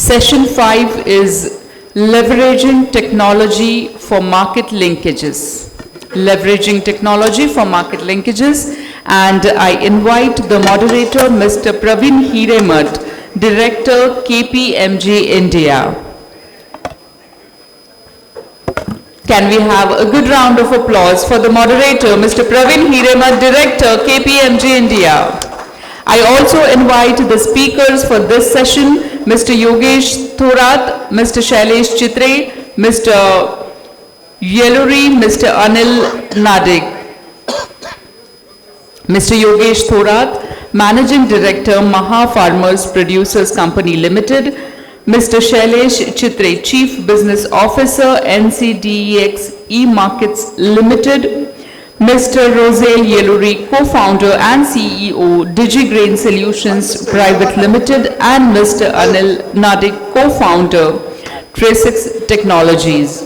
Session 5 is leveraging technology for market linkages. Leveraging technology for market linkages, and I invite the moderator, Mr. Praveen Hiremat, Director, KPMG India. Can we have a good round of applause for the moderator, Mr. Praveen Hiremat, Director, KPMG India. I also invite the speakers for this session, Mr. Yogesh Thorat, Mr. Shailesh Chitre, Mr. Yelluri, Mr. Anil Nadik. Mr. Yogesh Thorat, Managing Director, Maha Farmers Producers Company Limited. Mr. Shailesh Chitre, Chief Business Officer, NCDEX E-Markets Limited. Mr. Rosale Yelluri, Co-Founder and CEO, DigiGrain Solutions Private Limited, and Mr. Anil Nadik, Co-Founder, Tracex Technologies.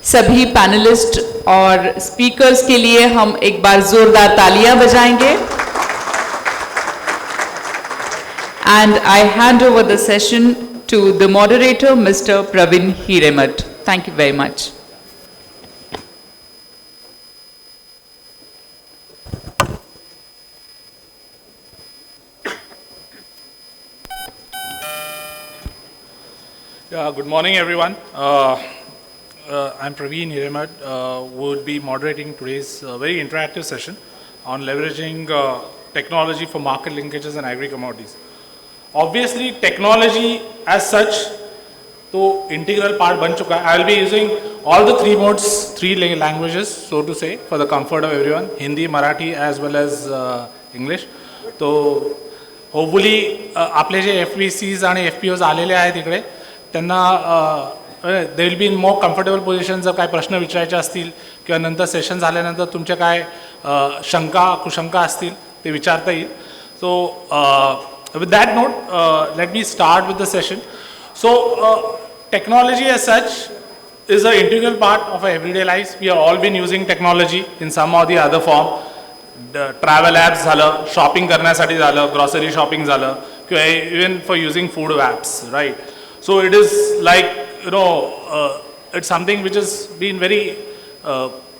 सभी panelist और speakers के लिए हम एक बार जोरदार तालियां बजाएंगे. And I hand over the session to the moderator, Mr. Praveen Hiremat. Thank you very much. Good morning, everyone. I'm Praveen Hiremat, who would be moderating today's very interactive session on leveraging technology for market linkages and agri-commodities. Obviously, technology as such, तो integral part बन चुका है. I will be using all the three modes, three languages, so to say, for the comfort of everyone, Hindi, Marathi, as well as English. तो hopefully, आपले जे FVCs आणि FPOs आलेले आहेत तिकडे, त्यांना they will be in more comfortable positions. जर काय प्रश्न विचारायचे असतील किंवा नंतर सेशन झाल्यानंतर तुमचे काय शंका कुशंका असतील ते विचारता येईल. So with that note, let me start with the session. So technology as such is an integral part of our everyday lives. We have all been using technology in some or the other form. The travel apps झालं, shopping करण्यासाठी झालं, grocery shopping झालं, किंवा even for using food apps, right? So it is like, you know, it's something which has been very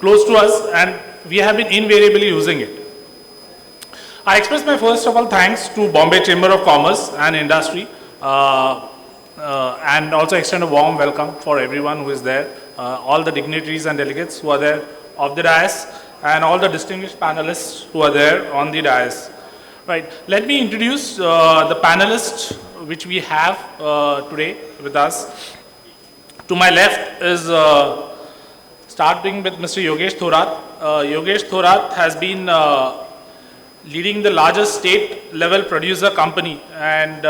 close to us, and we have been invariably using it. I express my first of all thanks to Bombay Chamber of Commerce and Industry, and also extend a warm welcome for everyone who is there, all the dignitaries and delegates who are there of the dais, and all the distinguished panelists who are there on the dais. Right. Let me introduce the panelists which we have today with us. To my left is starting with Mr. Yogesh Thorat. Yogesh Thorat has been leading the largest state-level producer company and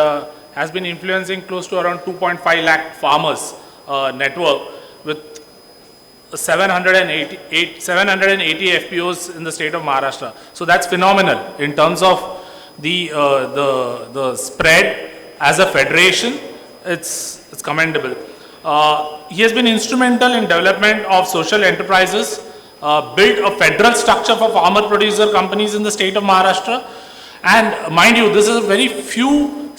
has been influencing close to around 2.5 lakh farmers network with 780 FPOs in the state of Maharashtra. So that's phenomenal in terms of the spread as a federation. It's commendable. He has been instrumental in development of social enterprises, built a federal structure for farmer producer companies in the state of Maharashtra. And mind you, this is very few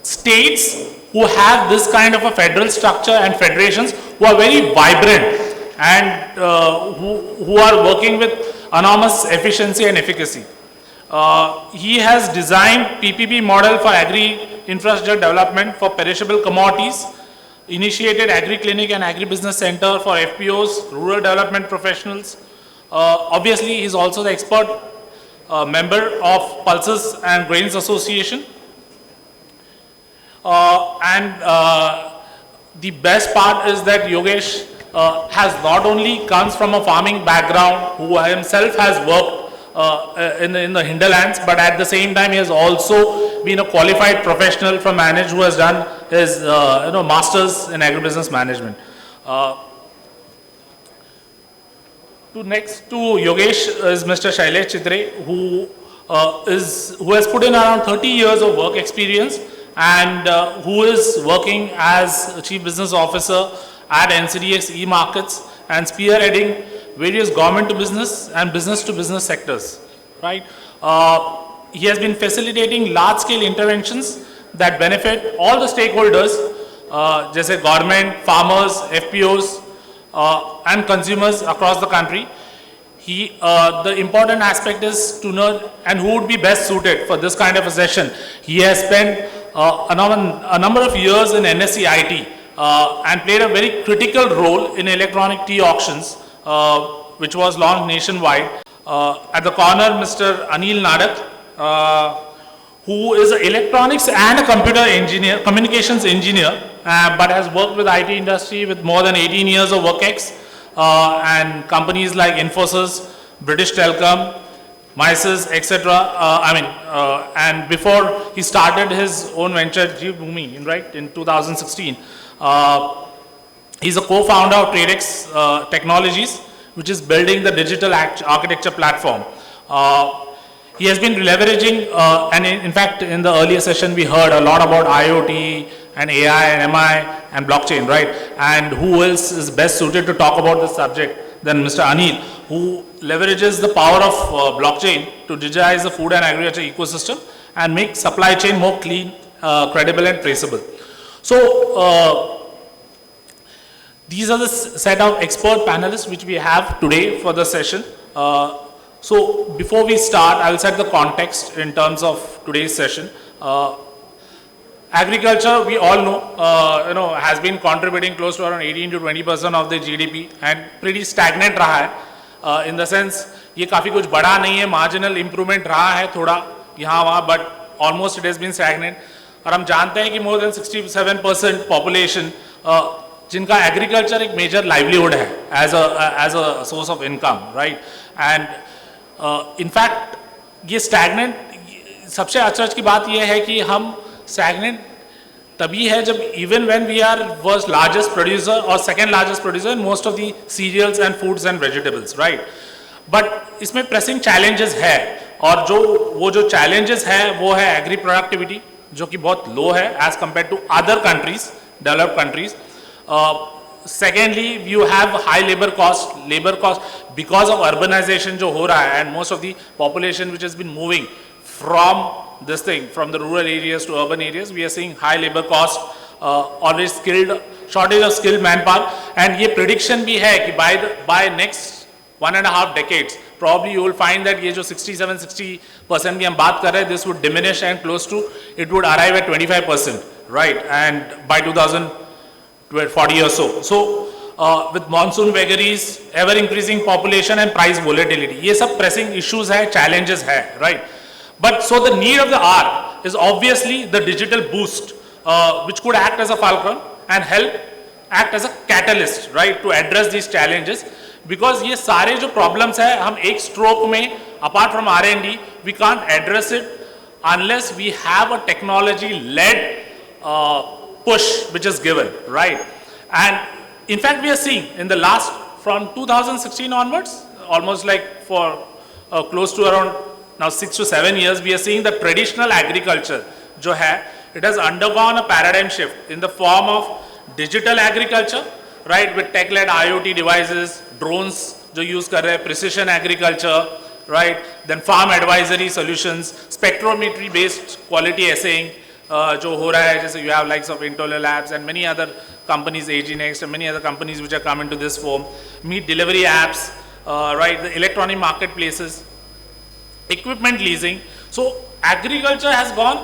states who have this kind of a federal structure and federations who are very vibrant and who are working with enormous efficiency and efficacy. He has designed PPP model for agri-infrastructure development for perishable commodities, initiated agri-clinic and agri-business center for FPOs, rural development professionals. Obviously, he is also the expert member of Pulses and Grains Association. The best part is that Yogesh has not only comes from a farming background, who himself has worked in the hinterlands, but at the same time he has also been a qualified professional from Manage who has done his masters in agribusiness management. Next to Yogesh is Mr. Shailesh Chitre, who has put in around 30 years of work experience and who is working as a Chief Business Officer at NCDEX E-Markets and spearheading various government to business and business to business sectors, right? he has been facilitating large-scale interventions that benefit all the stakeholders, जैसे government, farmers, FPOs, and consumers across the country. The important aspect is to know and who would be best suited for this kind of a session. He has spent a number of years in NSE IT and played a very critical role in electronic tea auctions, which was launched nationwide. At the corner, Mr. Anil Nadak, who is an electronics and a communications engineer, but has worked with IT industry with more than 18 years of work ex, and companies like Infosys, British Telecom, Mises, etc. And before he started his own venture, Bhumi, right, in 2016, he's a co-founder of TradeX Technologies, which is building the digital architecture platform. He has been leveraging, and in fact, in the earlier session, we heard a lot about IoT and AI and MI and blockchain, right? And who else is best suited to talk about this subject than Mr. Anil, who leverages the power of blockchain to digitize the food and agriculture ecosystem and make supply chain more clean, credible and traceable. So, these are the set of expert panelists which we have today for the session. So before we start, I will set the context in terms of today's session. Agriculture, we all know, has been contributing close to around 18 to 20% of the GDP and pretty stagnant रहा है. In the sense, ये काफी कुछ बड़ा नहीं है, marginal improvement रहा है थोड़ा यहाँ वहाँ, but almost it has been stagnant. और हम जानते हैं कि more than 67% population जिनका agriculture एक major livelihood है as a source of income, right? And in fact, ये stagnant, सबसे अचरज की बात ये है कि हम stagnant तभी है जब even when we are was largest producer or second largest producer in most of the cereals and foods and vegetables, right? But इसमें pressing challenges है और वो जो challenges है वो है agri productivity जो कि बहुत low है as compared to other countries, developed countries. Secondly, you have high labor cost because of urbanization जो हो रहा है and most of the population which has been moving from the rural areas to urban areas, we are seeing high labor cost, always shortage of skilled manpower, and ये prediction भी है कि by next 1.5 decades, probably you will find that ये जो 67-60% की हम बात कर रहे हैं, this would diminish and close to, it would arrive at 25%, right? And by 2040 or so. So, with monsoon vagaries, ever increasing population and price volatility, ये सब pressing issues है, challenges है, right? But so the need of the hour is obviously the digital boost, which could act as a fulcrum and act as a catalyst, right, to address these challenges. Because ये सारे जो problems है, हम एक stroke में, apart from R&D, we can't address it unless we have a technology-led push which is given, right? And in fact, we are seeing in the last, from 2016 onwards, almost like for close to around now 6 to 7 years, we are seeing the traditional agriculture, जो है, it has undergone a paradigm shift in the form of digital agriculture, right, with tech-led IoT devices, drones, जो use कर रहे हैं, precision agriculture, right, then farm advisory solutions, spectrometry-based quality assaying, जो हो रहा है, जैसे you have likes of Intoler Labs and many other companies, AG Next and many other companies which are coming to this form, meat delivery apps, right, the electronic marketplaces, equipment leasing. So agriculture has gone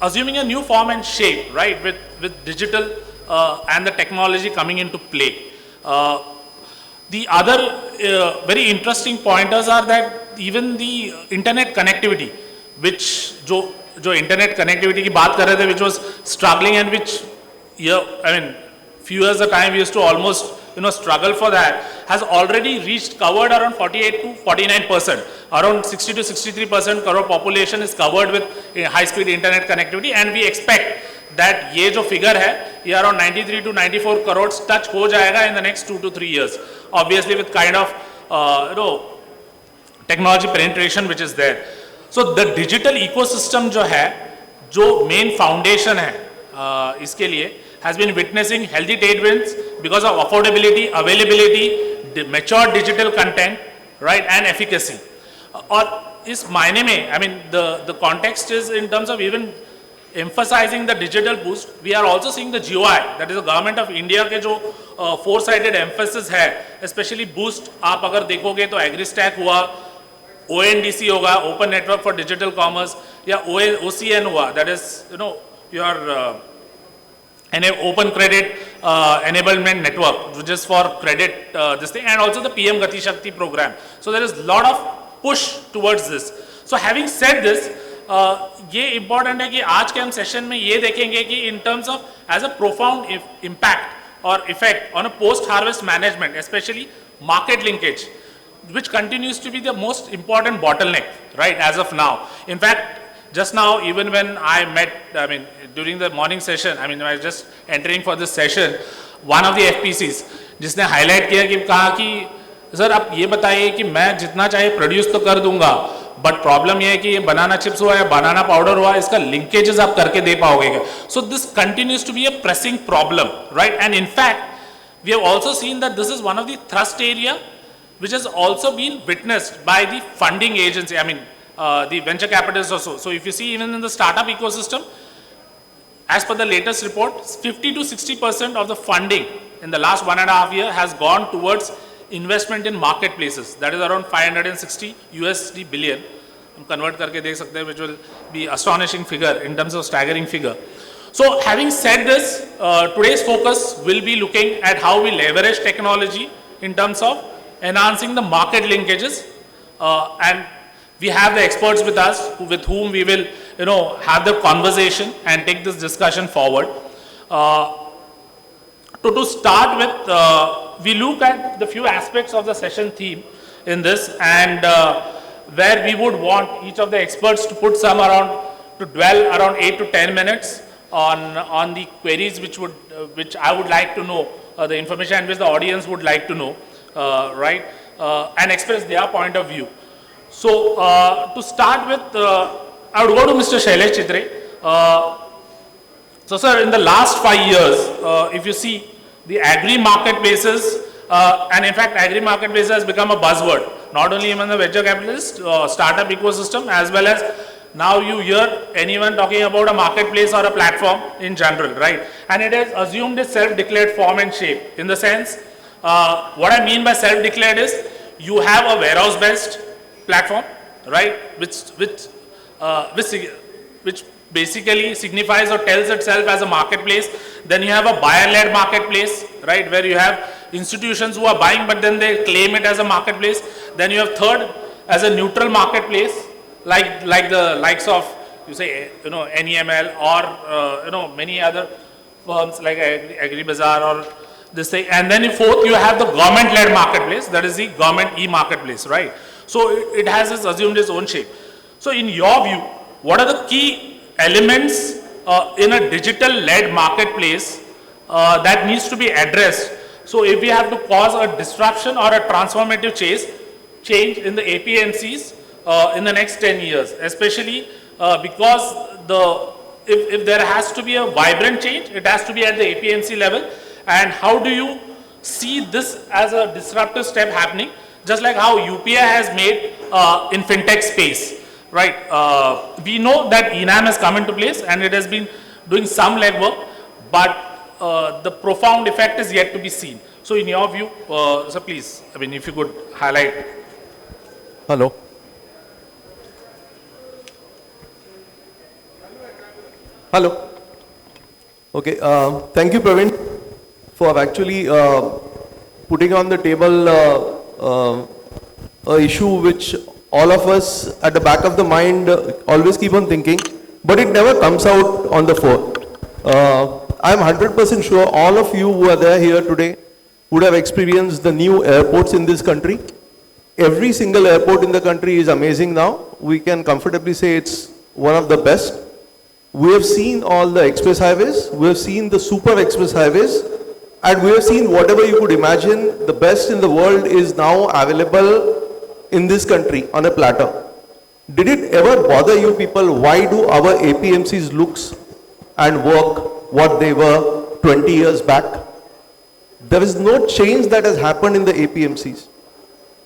assuming a new form and shape, right, with digital and the technology coming into play. The other very interesting pointers are that even the internet connectivity, which जो internet connectivity की बात कर रहे थे, which was struggling and which, few years a time we used to almost struggle for that, has already reached covered around 48 to 49%. Around 60 to 63% crore population is covered with high-speed internet connectivity, and we expect that ये जो figure है, ये around 93 to 94 crores touch हो जाएगा in the next 2 to 3 years. Obviously, with kind of technology penetration which is there. So the digital ecosystem जो है, जो main foundation है इसके लिए, has been witnessing healthy tailwinds because of affordability, availability, mature digital content, right, and efficacy. और इस मायने में, I mean, the context is in terms of even emphasizing the digital boost. We are also seeing the GOI, that is the government of India के जो four-sided emphasis है, especially boost. आप अगर देखोगे तो AgriStack हुआ, ONDC होगा, Open Network for Digital Commerce, या OCN हुआ, that is, you know, your Open Credit Enablement Network, which is for credit this thing, and also the PM Gati Shakti program. So there is a lot of push towards this. So having said this, ये important है कि आज के हम session में ये देखेंगे कि in terms of as a profound impact or effect on a post-harvest management, especially market linkage, which continues to be the most important bottleneck, right, as of now. In fact, just now, even when I met, I mean, during the morning session, I mean, I was just entering for this session, one of the FPCs, जिसने highlight किया कि कहा कि sir आप ये बताइए कि मैं जितना चाहे प्रोड्यूस तो कर दूंगा, बट प्रॉब्लम ये है कि ये बनाना चिप्स हुआ या बनाना पाउडर हुआ, इसका लिंकेजेस आप करके दे पाओगे क्या? So this continues to be a pressing problem, right? And in fact, we have also seen that this is one of the thrust area which has also been witnessed by the funding agency, I mean, the venture capitalists also. So if you see even in the startup ecosystem, as per the latest report, 50 to 60% of the funding in the last 1.5 years has gone towards investment in marketplaces. That is around 560 USD billion. हम convert करके देख सकते हैं, which will be astonishing figure in terms of staggering figure. So having said this, today's focus will be looking at how we leverage technology in terms of enhancing the market linkages, and we have the experts with us with whom we will, you know, have the conversation and take this discussion forward. To start with, we look at the few aspects of the session theme in this, and where we would want each of the experts to put some around, to dwell around 8 to 10 minutes on the queries which I would like to know, the information and which the audience would like to know, right, and express their point of view. So to start with, I would go to Mr. Shailesh Chitre. So sir, in the last 5 years, if you see the agri marketplaces, and in fact agri marketplaces has become a buzzword, not only among the venture capitalist startup ecosystem, as well as now you hear anyone talking about a marketplace or a platform in general, right? And it has assumed a self-declared form and shape. In the sense, what I mean by self-declared is you have a warehouse-based platform, right, which basically signifies or tells itself as a marketplace. Then you have a buyer-led marketplace, right, where you have institutions who are buying, but then they claim it as a marketplace. Then you have third as a neutral marketplace, like the likes of, you say, you know, NEML or you know, many other firms like AgriBazaar or this thing. And then in fourth, you have the government-led marketplace, that is the government e-marketplace, right? So it has assumed its own shape. So in your view, what are the key elements in a digital-led marketplace that needs to be addressed? So if we have to cause a disruption or a transformative change in the APMCs in the next 10 years, especially because if there has to be a vibrant change, it has to be at the APMC level. And how do you see this as a disruptive step happening, just like how UPI has made in fintech space, right? We know that ENAM has come into place and it has been doing some legwork, but the profound effect is yet to be seen. So in your view, so please, I mean, if you could highlight. Hello. Hello. Okay, thank you, Praveen, for actually putting on the table a issue which all of us at the back of the mind always keep on thinking, but it never comes out on the fore. I'm 100% sure all of you who are there here today would have experienced the new airports in this country. Every single airport in the country is amazing now. We can comfortably say it's one of the best. We have seen all the express highways, we have seen the super express highways, and we have seen whatever you could imagine, the best in the world is now available in this country on a platter. Did it ever bother you people, why do our APMCs looks and work what they were 20 years back? There is no change that has happened in the APMCs.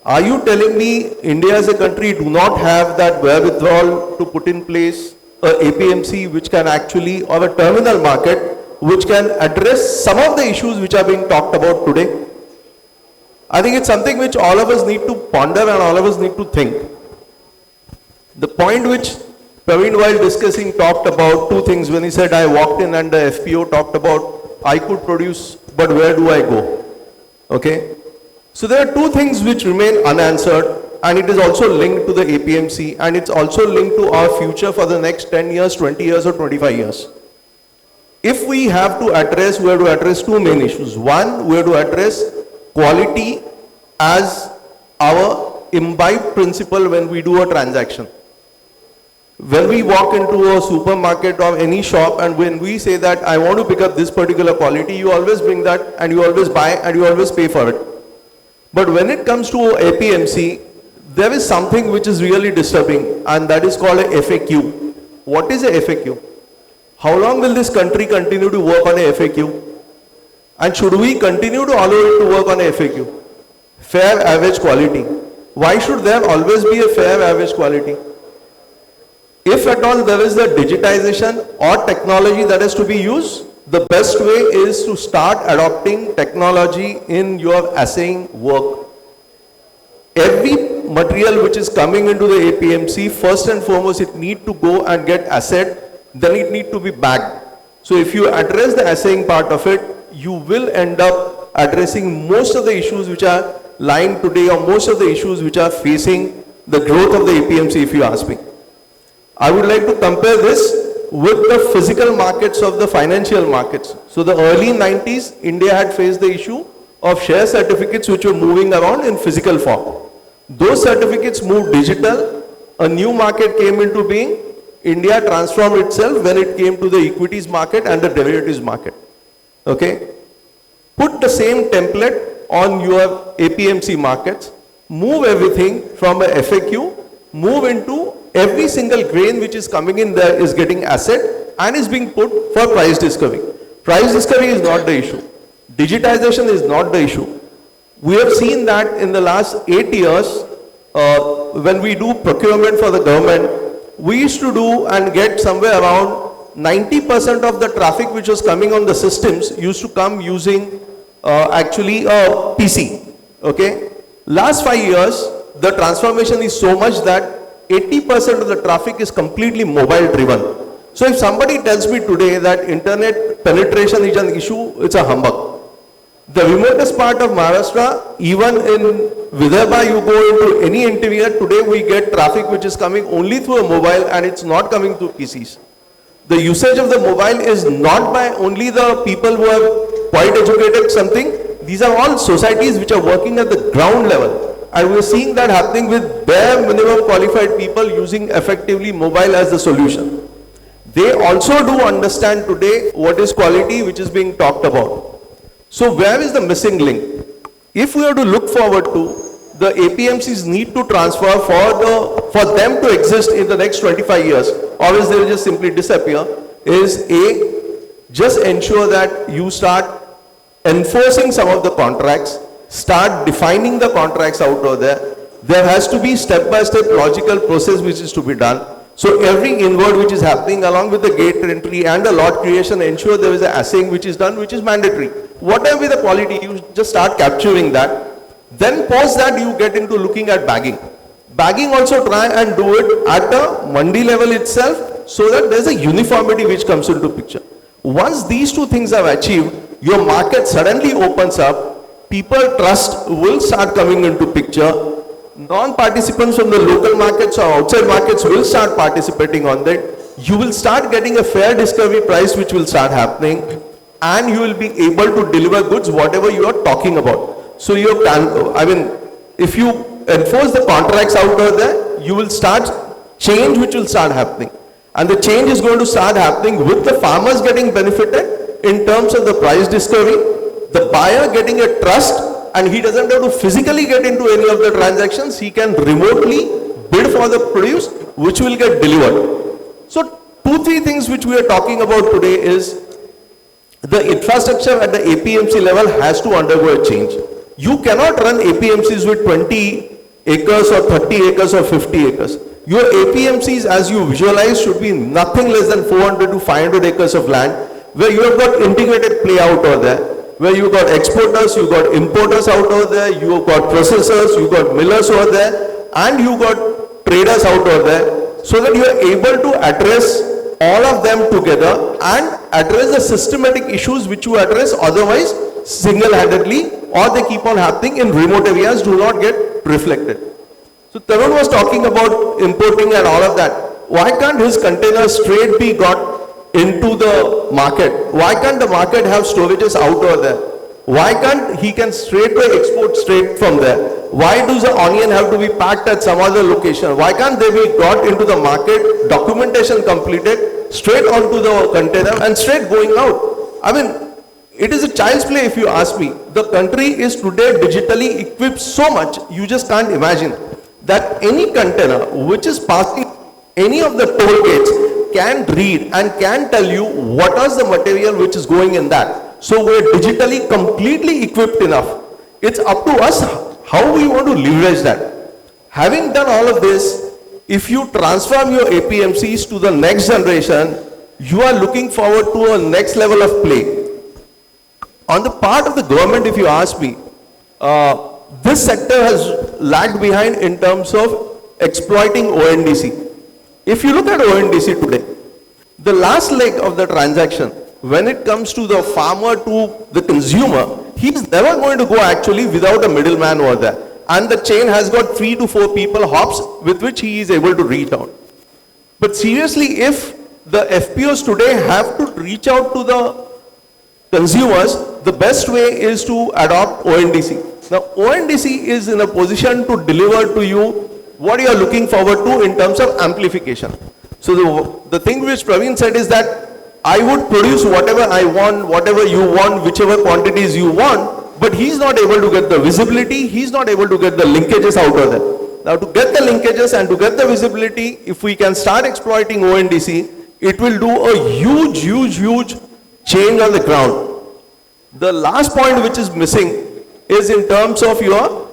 Are you telling me India as a country do not have that wherewithal to put in place a APMC which can actually, or a terminal market, which can address some of the issues which are being talked about today? I think it's something which all of us need to ponder and all of us need to think. The point which Praveen, while discussing, talked about two things. When he said, I walked in and the FPO talked about, I could produce, but where do I go? Okay? So there are two things which remain unanswered, and it is also linked to the APMC, and it's also linked to our future for the next 10 years, 20 years, or 25 years. If we have to address, we have to address two main issues. One, we have to address quality as our imbibed principle when we do a transaction. When we walk into a supermarket or any shop, and when we say that I want to pick up this particular quality, you always bring that and you always buy and you always pay for it. But when it comes to APMC, there is something which is really disturbing, and that is called a FAQ. What is a FAQ? How long will this country continue to work on a FAQ? And should we continue to allow it to work on a FAQ? Fair average quality. Why should there always be a fair average quality? If at all there is the digitization or technology that is to be used, the best way is to start adopting technology in your assaying work. Every material which is coming into the APMC, first and foremost, it need to go and get assayed, then it need to be bagged. So if you address the assaying part of it, you will end up addressing most of the issues which are lying today, or most of the issues which are facing the growth of the APMC, if you ask me. I would like to compare this with the physical markets of the financial markets. So the early 90s, India had faced the issue of share certificates which were moving around in physical form. Those certificates moved digital, a new market came into being, India transformed itself when it came to the equities market and the derivatives market. Okay? Put the same template on your APMC markets, move everything from a FAQ, move into every single grain which is coming in there is getting assayed and is being put for price discovery. Price discovery is not the issue. Digitization is not the issue. We have seen that in the last 8 years, when we do procurement for the government, we used to do and get somewhere around 90% of the traffic which was coming on the systems used to come using actually a PC. Okay? Last 5 years, the transformation is so much that 80% of the traffic is completely mobile driven. So if somebody tells me today that internet penetration is an issue, it's a humbug. The remotest part of Maharashtra, even in Vidarbha, you go into any interior, today we get traffic which is coming only through a mobile and it's not coming through PCs. The usage of the mobile is not by only the people who are quite educated something. These are all societies which are working at the ground level. And we're seeing that happening with bare minimum qualified people using effectively mobile as the solution. They also do understand today what is quality which is being talked about. So where is the missing link? If we have to look forward to the APMCs need to transfer for them to exist in the next 25 years, or else they will just simply disappear, is A, just ensure that you start enforcing some of the contracts, start defining the contracts out of there. There has to be step-by-step logical process which is to be done. So every inward which is happening along with the gate entry and the lot creation, ensure there is an assaying which is done, which is mandatory. Whatever the quality, you just start capturing that. Then post that you get into looking at bagging. Bagging also try and do it at a mandi level itself so that there is a uniformity which comes into picture. Once these two things are achieved, your market suddenly opens up. People trust will start coming into picture. Non-participants from the local markets or outside markets will start participating on that. You will start getting a fair discovery price which will start happening, and you will be able to deliver goods whatever you are talking about. So you can, if you enforce the contracts out there, you will start change which will start happening. And the change is going to start happening with the farmers getting benefited in terms of the price discovery, the buyer getting a trust, and he doesn't have to physically get into any of the transactions. He can remotely bid for the produce which will get delivered. So 2-3 things which we are talking about today is the infrastructure at the APMC level has to undergo a change. You cannot run APMCs with 20 acres or 30 acres or 50 acres. Your APMCs, as you visualize, should be nothing less than 400 to 500 acres of land, where you have got integrated play out over there, where you got exporters, you got importers out over there, you got processors, you got millers over there, and you got traders out over there, so that you are able to address all of them together and address the systematic issues which you address otherwise single-handedly, or they keep on happening in remote areas, do not get reflected. So Tarun was talking about importing and all of that. Why can't his containers straight be got into the market? Why can't the market have storages out over there? Why can't he can straight away export straight from there? Why does the onion have to be packed at some other location? Why can't they be got into the market, documentation completed, straight onto the container and straight going out? I mean, it is a child's play if you ask me. The country is today digitally equipped so much, you just can't imagine that any container which is passing any of the toll gates can read and can tell you what is the material which is going in that. So we're digitally completely equipped enough. It's up to us how we want to leverage that. Having done all of this, if you transform your APMCs to the next generation, you are looking forward to a next level of play. On the part of the government, if you ask me, this sector has lagged behind in terms of exploiting ONDC. If you look at ONDC today, the last leg of the transaction, when it comes to the farmer to the consumer, he's never going to go actually without a middleman over there. And the chain has got 3 to 4 people hops with which he is able to reach out. But seriously, if the FPOs today have to reach out to the consumers, the best way is to adopt ONDC. Now, ONDC is in a position to deliver to you what you are looking forward to in terms of amplification. So the thing which Praveen said is that I would produce whatever I want, whatever you want, whichever quantities you want, but he's not able to get the visibility, he's not able to get the linkages out of there. Now, to get the linkages and to get the visibility, if we can start exploiting ONDC, it will do a huge change on the ground. The last point which is missing is in terms of your,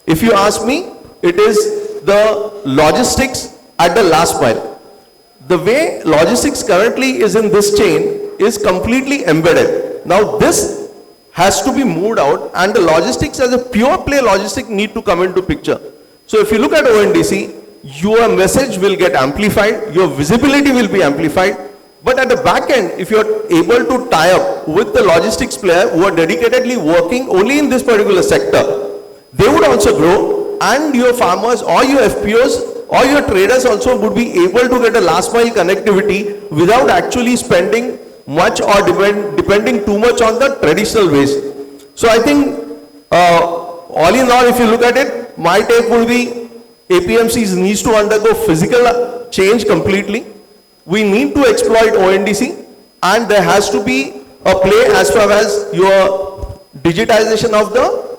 if you ask me, it is the logistics at the last mile. The way logistics currently is in this chain is completely embedded. Now this has to be moved out, and the logistics as a pure play logistic need to come into picture. So if you look at ONDC, your message will get amplified, your visibility will be amplified, but at the back end, if you are able to tie up with the logistics player who are dedicatedly working only in this particular sector, they would also grow, and your farmers or your FPOs or your traders also would be able to get a last mile connectivity without actually spending much or depending too much on the traditional ways. So I think all in all, if you look at it, my take would be APMCs needs to undergo physical change completely. We need to exploit ONDC, and there has to be a play as far as your digitization of the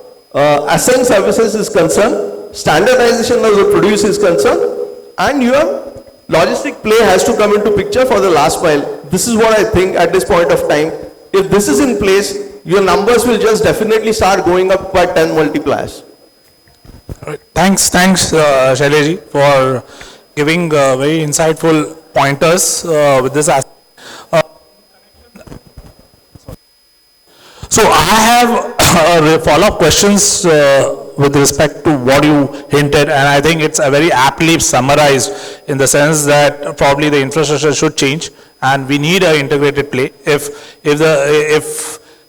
ascent services is concerned, standardization of the produce is concerned, and your logistic play has to come into picture for the last mile. This is what I think at this point of time. If this is in place, your numbers will just definitely start going up by 10 multipliers. All right. Thanks, Shaileji, for giving very insightful pointers with this aspect. So I have follow-up questions with respect to what you hinted, and I think it's a very aptly summarized in the sense that probably the infrastructure should change, and we need an integrated play. If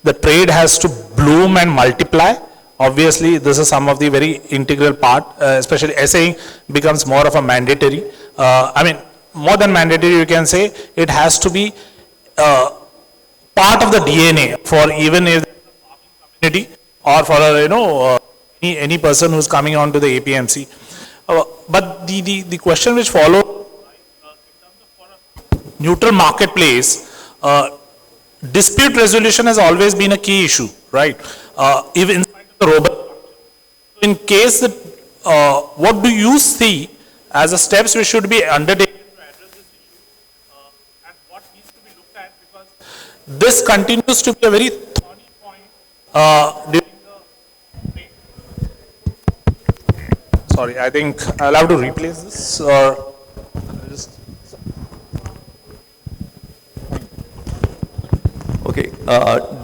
the trade has to bloom and multiply, obviously this is some of the very integral part, especially assaying becomes more of a mandatory. I mean, more than mandatory, you can say it has to be part of the DNA for even if the community or for any person who's coming on to the APMC. But the question which follows, in terms of for a neutral marketplace, dispute resolution has always been a key issue, right? Even in spite of the robust. In case that, what do you see as the steps which should be undertaken to address this issue, and what needs to be looked at, because this continues to be a very thorny point during the Sorry, I think I'll have to replace this or just. Okay,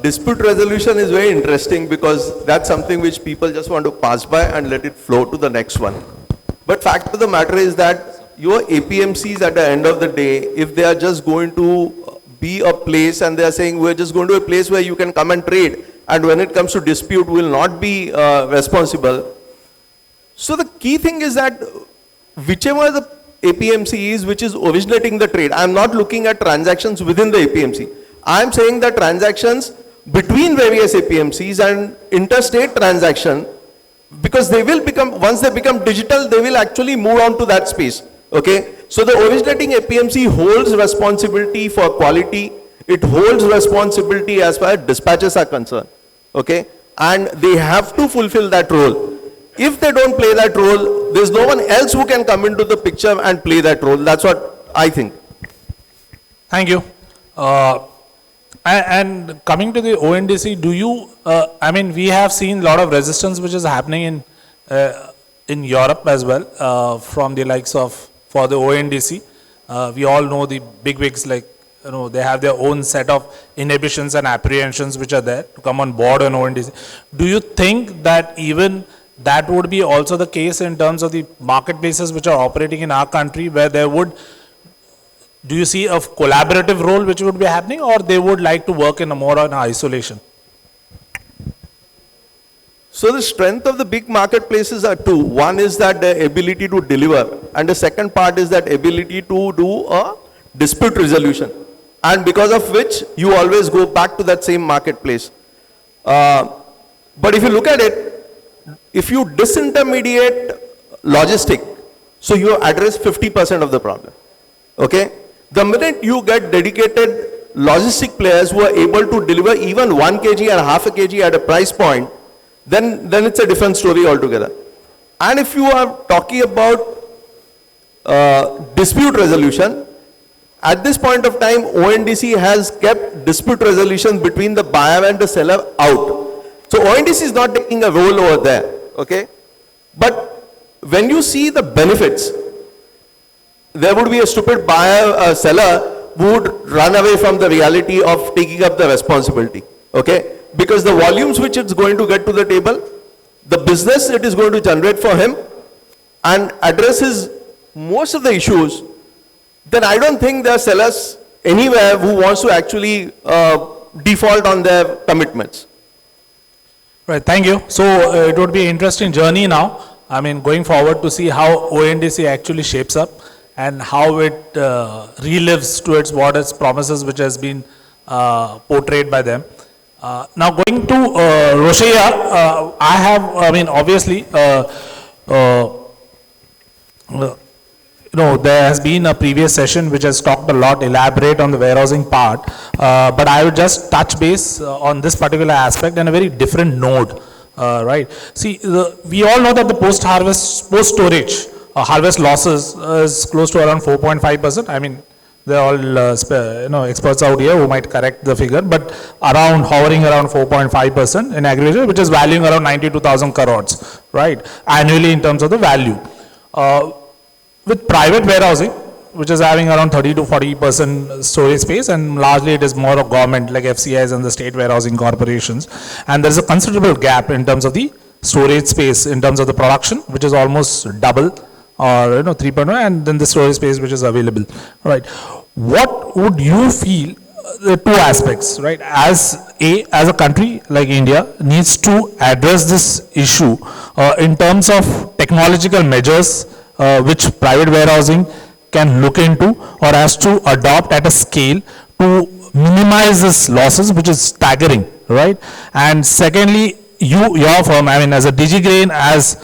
dispute resolution is very interesting because that's something which people just want to pass by and let it flow to the next one. But fact of the matter is that your APMCs at the end of the day, if they are just going to be a place and they are saying we're just going to a place where you can come and trade, and when it comes to dispute will not be responsible. So the key thing is that whichever the APMC is which is originating the trade, I'm not looking at transactions within the APMC. I'm saying that transactions between various APMCs and interstate transaction, because they will become, once they become digital, they will actually move on to that space. Okay, so the originating APMC holds responsibility for quality. It holds responsibility as far as dispatches are concerned. Okay, and they have to fulfill that role. If they don't play that role, there's no one else who can come into the picture and play that role. That's what I think. Thank you. And coming to the ONDC, do you, I mean, we have seen a lot of resistance which is happening in Europe as well, from the likes of, for the ONDC. We all know the bigwigs, like, you know, they have their own set of inhibitions and apprehensions which are there to come on board on ONDC. Do you think that even that would be also the case in terms of the marketplaces which are operating in our country, where there would, do you see a collaborative role which would be happening, or they would like to work in a more in isolation? So the strength of the big marketplaces are two. One is that the ability to deliver, and the second part is that ability to do a dispute resolution, and because of which you always go back to that same marketplace. But if you look at it, if you disintermediate logistic, so you address 50% of the problem. Okay? The minute you get dedicated logistic players who are able to deliver even 1 kg and half a kg at a price point, then it's a different story altogether. And if you are talking about dispute resolution, at this point of time, ONDC has kept dispute resolution between the buyer and the seller out. So ONDC is not taking a role over there, okay? But when you see the benefits, there would be a stupid buyer, seller who would run away from the reality of taking up the responsibility, okay? Because the volumes which it's going to get to the table, the business it is going to generate for him, and addresses most of the issues, then I don't think there are sellers anywhere who wants to actually default on their commitments. Right, thank you. So it would be an interesting journey now, I mean, going forward, to see how ONDC actually shapes up and how it relives towards what its promises which has been portrayed by them. Now going to Roshaya, I mean, obviously, you know, there has been a previous session which has talked a lot, elaborate on the warehousing part, but I would just touch base on this particular aspect in a very different node, right? See, we all know that the post-harvest, post-storage harvest losses is close to around 4.5%. I mean, they're all you know, experts out here who might correct the figure, but around, hovering around 4.5% in agriculture, which is valuing around 92,000 crores, right, annually in terms of the value. With private warehousing, which is having around 30 to 40% storage space, and largely it is more of government like FCIs and the state warehousing corporations, and there is a considerable gap in terms of the storage space, in terms of the production, which is almost double, or you know, 3.1, and then the storage space which is available, right? What would you feel the two aspects, right, as a country like India needs to address this issue in terms of technological measures which private warehousing can look into or has to adopt at a scale to minimize this losses, which is staggering, right? And secondly, your firm, I mean, as a DigiGrain, as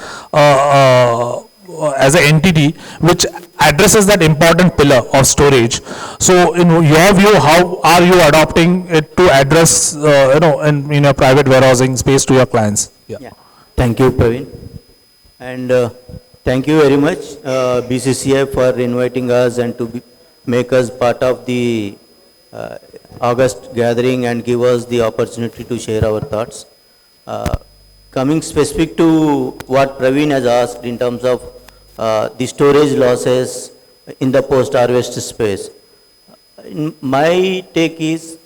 an entity which addresses that important pillar of storage. So in your view, how are you adopting it to address, you know, in a private warehousing space to your clients? Yeah. Thank you, Praveen. And thank you very much, BCCI, for inviting us and to make us part of the August gathering and give us the opportunity to share our thoughts. coming specific to what Praveen has asked in terms of the storage losses in the post-harvest space. My take is,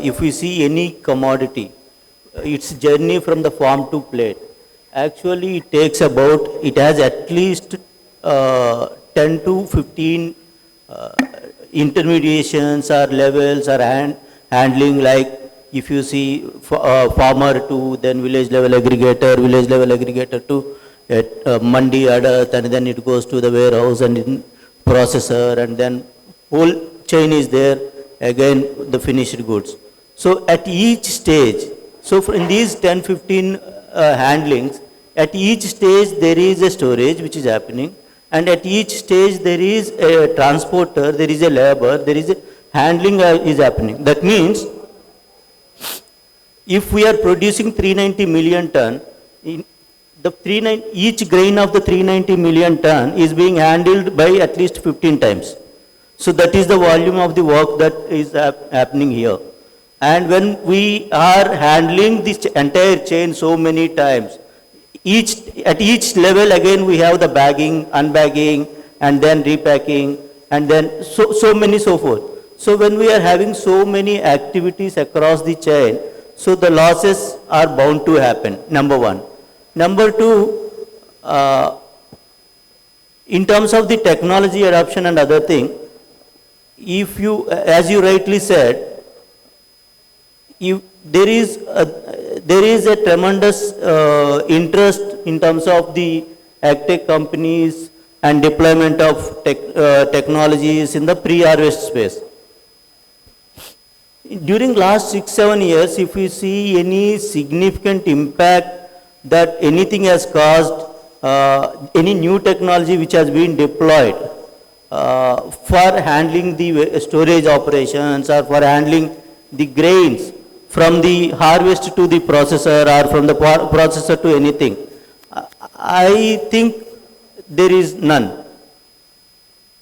if we see any commodity, its journey from the farm to plate, actually it has at least 10 to 15 intermediations or levels or handling, like if you see farmer to then village level aggregator to mandi adath, and then it goes to the warehouse and in processor, and then whole chain is there, again the finished goods. So at each stage, in these 10-15 handlings, at each stage there is a storage which is happening, and at each stage there is a transporter, there is a labor, there is a handling is happening. That means if we are producing 390 million ton, each grain of the 390 million ton is being handled by at least 15 times. So that is the volume of the work that is happening here. And when we are handling this entire chain so many times, at each level again we have the bagging, unbagging, and then repacking, and then so forth. So when we are having so many activities across the chain, so the losses are bound to happen, number one. Number two, in terms of the technology adoption and other thing, if you, as you rightly said, there is a tremendous interest in terms of the agtech companies and deployment of technologies in the pre-harvest space. During last 6-7 years, if we see any significant impact that anything has caused, any new technology which has been deployed for handling the storage operations or for handling the grains from the harvest to the processor or from the processor to anything, I think there is none.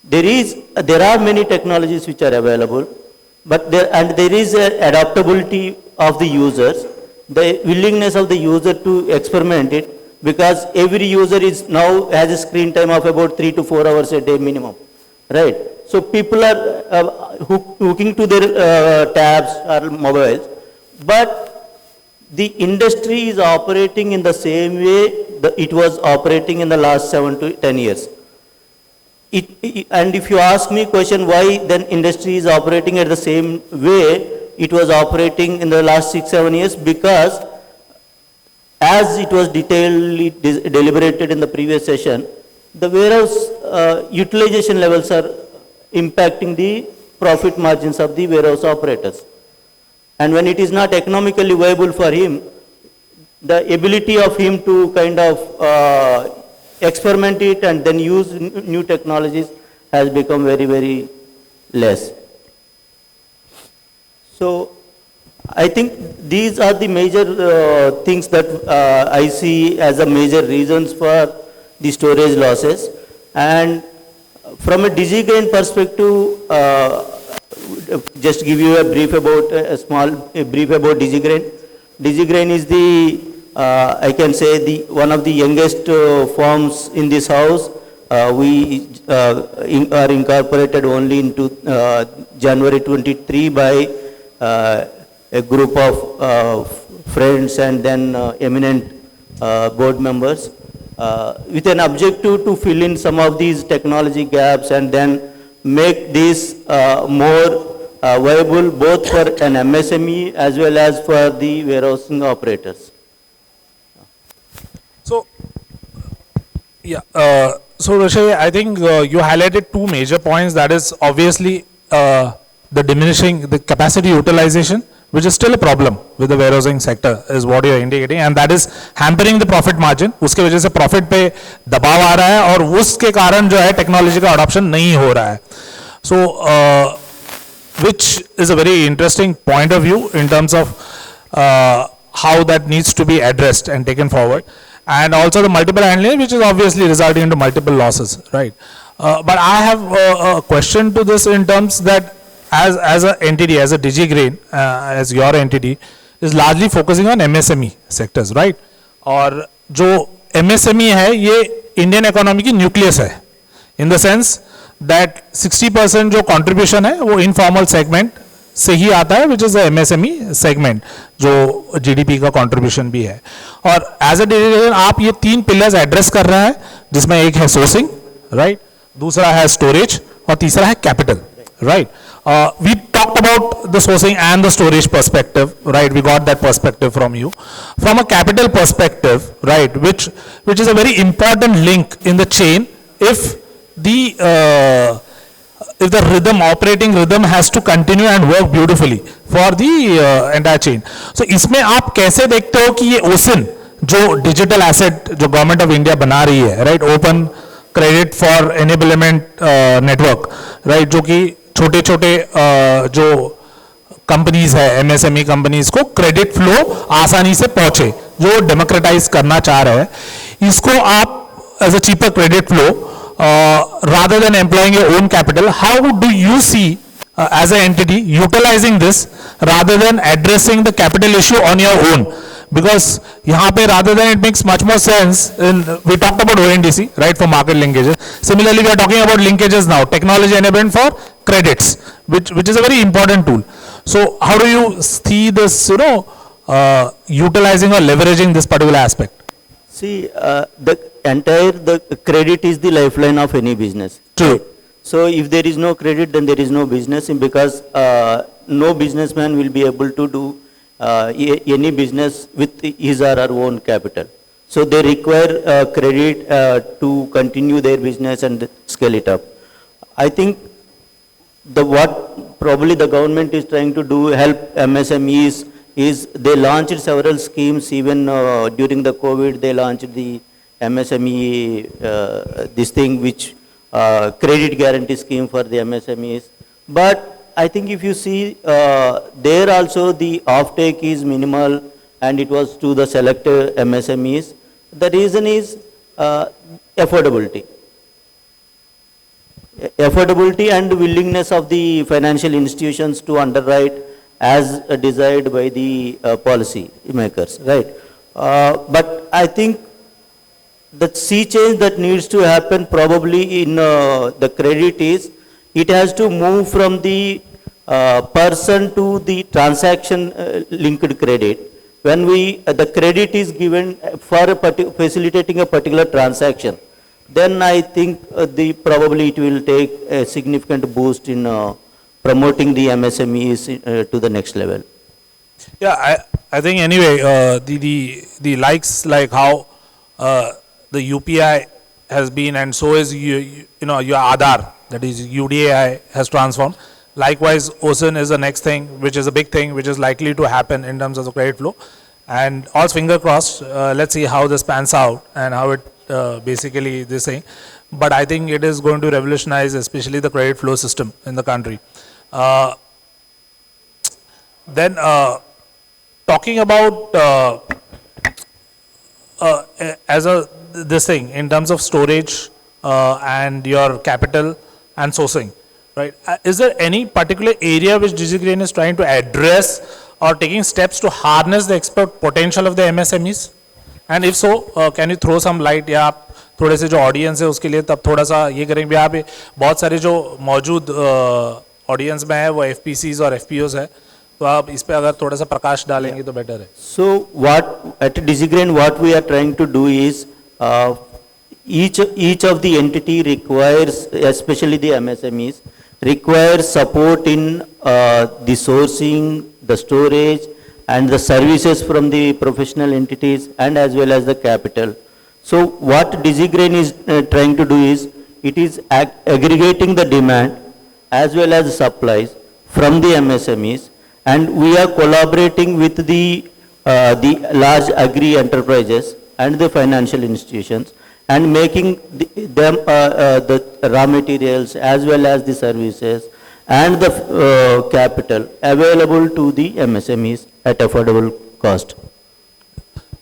There are many technologies which are available, but there is adaptability of the users, the willingness of the user to experiment it, because every user is now has a screen time of about 3 to 4 hours a day minimum, right? So people are hooking to their tabs or mobiles, but the industry is operating in the same way it was operating in the last 7 to 10 years. And if you ask me question why then industry is operating at the same way it was operating in the last 6-7 years, because as it was deliberated in the previous session, the warehouse utilization levels are impacting the profit margins of the warehouse operators. And when it is not economically viable for him, the ability of him to kind of experiment it and then use new technologies has become very, very less. So I think these are the major things that I see as a major reasons for the storage losses. And from a DigiGrain perspective, just give you a brief about DigiGrain. DigiGrain is the I can say one of the youngest firms in this house. We are incorporated only into January 23 by a group of friends and then eminent board members with an objective to fill in some of these technology gaps and then make this more viable both for an MSME as well as for the warehousing operators. So, yeah, so Rashay, I think you highlighted two major points. That is obviously the diminishing the capacity utilization, which is still a problem with the warehousing sector, is what you are indicating, and that is hampering the profit margin. उसके वजह से profit पे दबाव आ रहा है और उसके कारण जो है technology का adoption नहीं हो रहा है. So, which is a very interesting point of view in terms of how that needs to be addressed and taken forward. And also the multiple handling, which is obviously resulting into multiple losses, right? But I have a question to this in terms that as an entity, as a DigiGrain, as your entity, is largely focusing on MSME sectors, right? और जो MSME है ये Indian economy की nucleus है, in the sense that 60% जो contribution है वो informal segment से ही आता है, which is the MSME segment, जो GDP का contribution भी है. और as a डिसीजन आप ये 3 पिलर्स एड्रेस कर रहे हैं, जिसमें एक है सोर्सिंग, राइट, दूसरा है स्टोरेज और तीसरा है capital, right. We talked about the sourcing and the storage perspective, right? We got that perspective from you. From a capital perspective, right, which is a very important link in the chain. If the rhythm, operating rhythm has to continue and work beautifully for the entire chain. So इसमें आप कैसे देखते हो कि ये OSIN जो digital asset जो government of India बना रही है, right, open credit for enablement network, right, जो कि छोटे छोटे जो कंपनीज है, एमएसएमई कंपनीज को क्रेडिट फ्लो आसानी से पहुंचे, जो डेमोक्रेटाइज करना चाह रहे हैं, इसको आप as a cheaper credit flow rather than employing your own capital, how do you see as an entity utilizing this rather than addressing the capital issue on your own? Because यहाँ पे rather than it makes much more sense, we talked about ONDC, right, for market linkages. Similarly, we are talking about linkages now, technology enablement for credits, which is a very important tool. So how do you see this, utilizing or leveraging this particular aspect? See, the credit is the lifeline of any business. True. Right? So if there is no credit, then there is no business, because no businessman will be able to do any business with his or her own capital. So they require credit to continue their business and scale it up. I think what probably the government is trying to do, help MSMEs, is they launched several schemes. Even during the COVID, they launched the MSME, this thing which credit guarantee scheme for the MSMEs. But I think if you see, there also the offtake is minimal, and it was to the selected MSMEs. The reason is affordability. Affordability and willingness of the financial institutions to underwrite as desired by the policy makers, right? But I think the sea change that needs to happen probably in the credit is, it has to move from the person to the transaction linked credit. When the credit is given for facilitating a particular transaction, then I think probably it will take a significant boost in promoting the MSMEs to the next level. Yeah, I think anyway, the likes like how the UPI has been, and so is your Aadhaar, that is UDAI, has transformed. Likewise, OSIN is the next thing, which is a big thing, which is likely to happen in terms of the credit flow. And all finger crossed, let's see how this pans out and how it basically this thing. But I think it is going to revolutionize, especially the credit flow system in the country. Then talking about this thing in terms of storage and your capital and sourcing, right? Is there any particular area which DigiGreen is trying to address or taking steps to harness the export potential of the MSMEs? And if so, can you throw some light, या आप थोड़े से जो audience है उसके लिए तब थोड़ा सा ये करेंगे, यहाँ पे बहुत सारे जो मौजूद audience में है वो FPCs और FPOs है, तो आप इस पे अगर थोड़ा सा प्रकाश डालेंगे तो better है. So at DigiGreen, what we are trying to do is, each of the entity requires, especially the MSMEs, requires support in the sourcing, the storage, and the services from the professional entities, and as well as the capital. So what DigiGreen is trying to do is, it is aggregating the demand as well as the supplies from the MSMEs, and we are collaborating with the large agri enterprises and the financial institutions, and making them the raw materials as well as the services and the capital available to the MSMEs at affordable cost.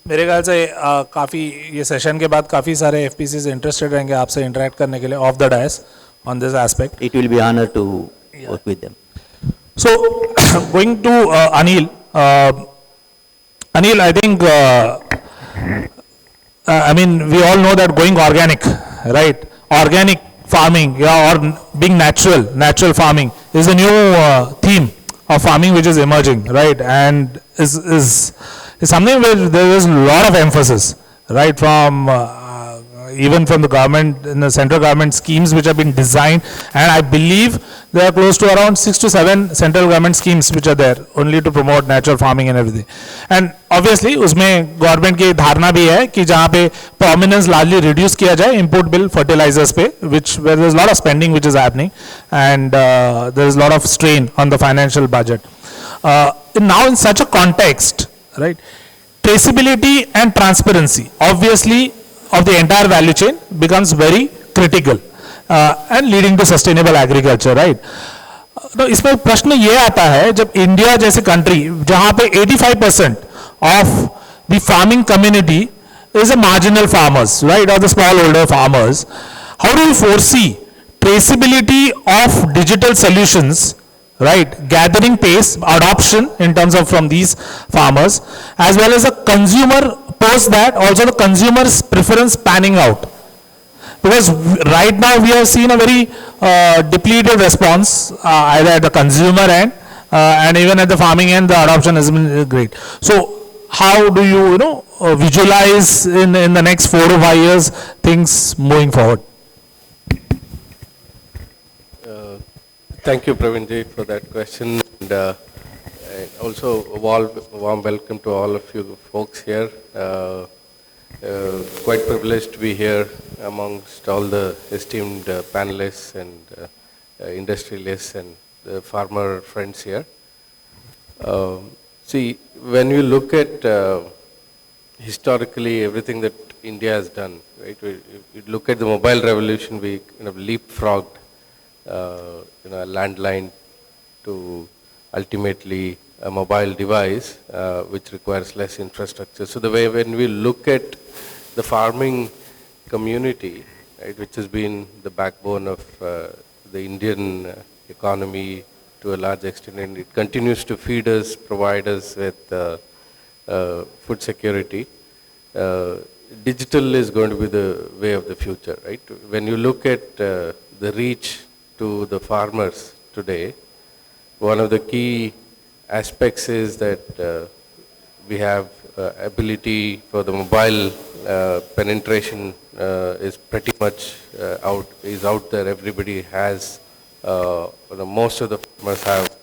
मेरे ख्याल से काफ़ी ये session के बाद काफ़ी सारे FPCs interested रहेंगे आपसे इंटरेक्ट करने के लिए of the dais on this aspect. It will be honor to work with them. So going to Anil, Anil, I think, I mean, we all know that going organic, right? Organic farming, yeah, or being natural farming is the new theme of farming which is emerging, right? And is something where there is a lot of emphasis, right, from even from the government, in the central government schemes which have been designed, and I believe there are close to around 6 to 7 central government schemes which are there only to promote natural farming and everything. And obviously उसमें government की धारणा भी है कि जहाँ पे prominence largely reduce किया जाए input bill fertilizers पे, which where there is a lot of spending which is happening, and there is a lot of strain on the financial budget. Now in such a context, right, traceability and transparency obviously of the entire value chain becomes very critical and leading to sustainable agriculture, right? तो इसमें प्रश्न ये आता है जब India जैसे country जहां पे 85% of the farming community is a marginal farmers, right, or the smallholder farmers, how do you foresee traceability of digital solutions, right, gathering pace, adoption in terms of from these farmers, as well as a consumer post that, also the consumer's preference panning out? Because right now we have seen a very depleted response either at the consumer end and even at the farming end, the adoption has been great. So how do you, visualize in the next 4 to 5 years things moving forward? Thank you, Praveen ji, for that question. And also a warm welcome to all of you folks here. Quite privileged to be here amongst all the esteemed panelists and industrialists and farmer friends here. See, when you look at historically everything that India has done, right? You look at the mobile revolution, we kind of leapfrogged, a landline to ultimately a mobile device, which requires less infrastructure. So the way when we look at the farming community, right, which has been the backbone of the Indian economy to a large extent, and it continues to feed us, provide us with food security. Digital is going to be the way of the future, right? When you look at the reach to the farmers today, one of the key aspects is that we have ability for the mobile penetration is pretty much out there. Everybody has, most of the farmers have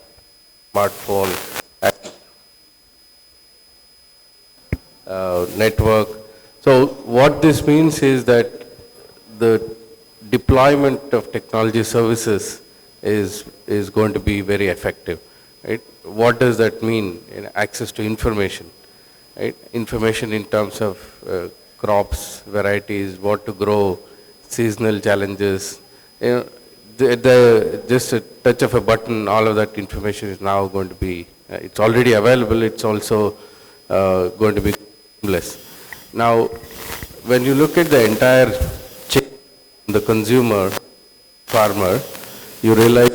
smartphone, network. So what this means is that the deployment of technology services is going to be very effective, right? What does that mean? Access to information, right? Information in terms of crops, varieties, what to grow, seasonal challenges. Just a touch of a button, all of that information is now going to be, it's already available, it's also going to be seamless. Now, when you look at the entire chain, the consumer, farmer, you realize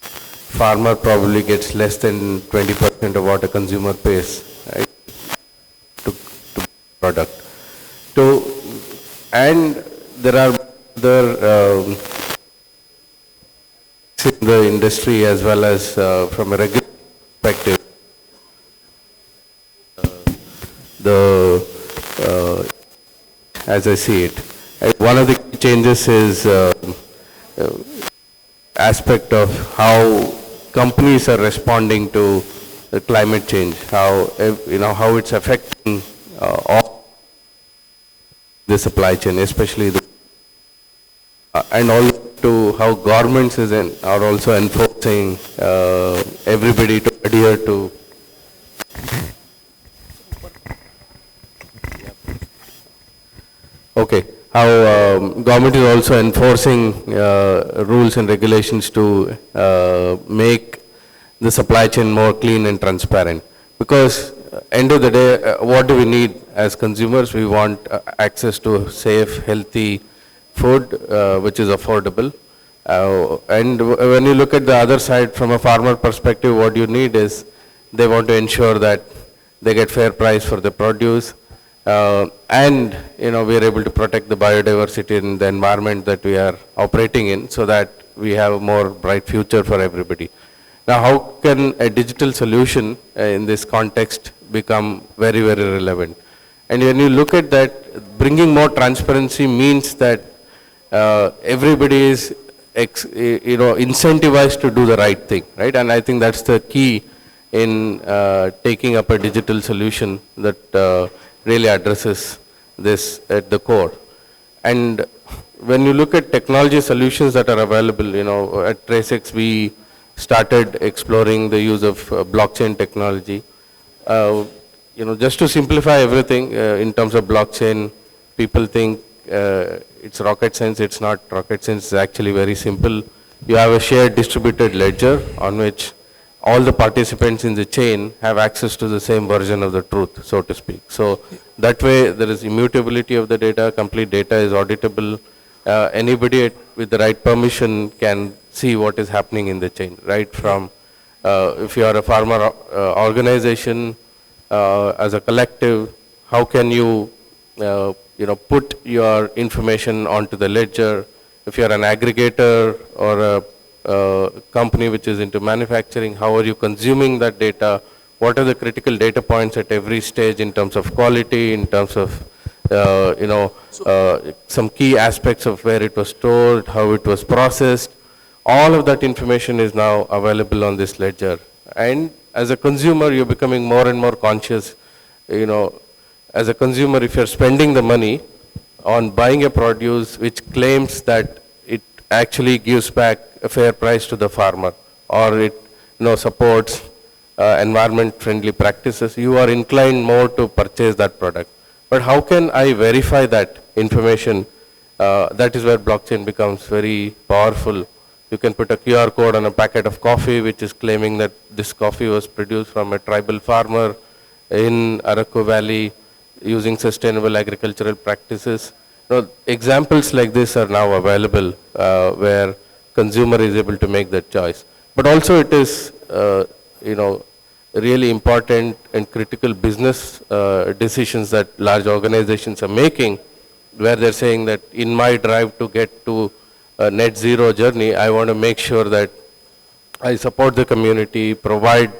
farmer probably gets less than 20% of what a consumer pays, right, to product. And there are other in the industry as well as from a regulatory perspective. As I see it, one of the key changes is aspect of how companies are responding to the climate change, how it's affecting all the supply chain, especially and also to how governments are also enforcing everybody to adhere to. Okay, how government is also enforcing rules and regulations to make the supply chain more clean and transparent. Because end of the day, what do we need as consumers? We want access to safe, healthy food, which is affordable. And when you look at the other side from a farmer perspective, what you need is they want to ensure that they get fair price for the produce, and we are able to protect the biodiversity in the environment that we are operating in, so that we have a more bright future for everybody. Now, how can a digital solution in this context become very, very relevant? And when you look at that, bringing more transparency means that everybody is incentivized to do the right thing, right? And I think that's the key in taking up a digital solution that really addresses this at the core. And when you look at technology solutions that are available, at TraceX we started exploring the use of blockchain technology. Just to simplify everything in terms of blockchain, people think it's rocket science. It's not rocket science. It's actually very simple. You have a shared distributed ledger on which all the participants in the chain have access to the same version of the truth, so to speak. So that way there is immutability of the data, complete data is auditable. Anybody with the right permission can see what is happening in the chain, right from if you are a farmer organization, as a collective, how can you put your information onto the ledger? If you are an aggregator or a company which is into manufacturing, how are you consuming that data? What are the critical data points at every stage in terms of quality, in terms of some key aspects of where it was stored, how it was processed? All of that information is now available on this ledger. And as a consumer, you're becoming more and more conscious. As a consumer, if you're spending the money on buying a produce which claims that it actually gives back a fair price to the farmer, or it supports environment-friendly practices, you are inclined more to purchase that product. But how can I verify that information? That is where blockchain becomes very powerful. You can put a QR code on a packet of coffee which is claiming that this coffee was produced from a tribal farmer in Araku Valley using sustainable agricultural practices. Examples like this are now available where consumer is able to make that choice. But also it is really important and critical business decisions that large organizations are making, where they're saying that in my drive to get to a net zero journey, I want to make sure that I support the community, provide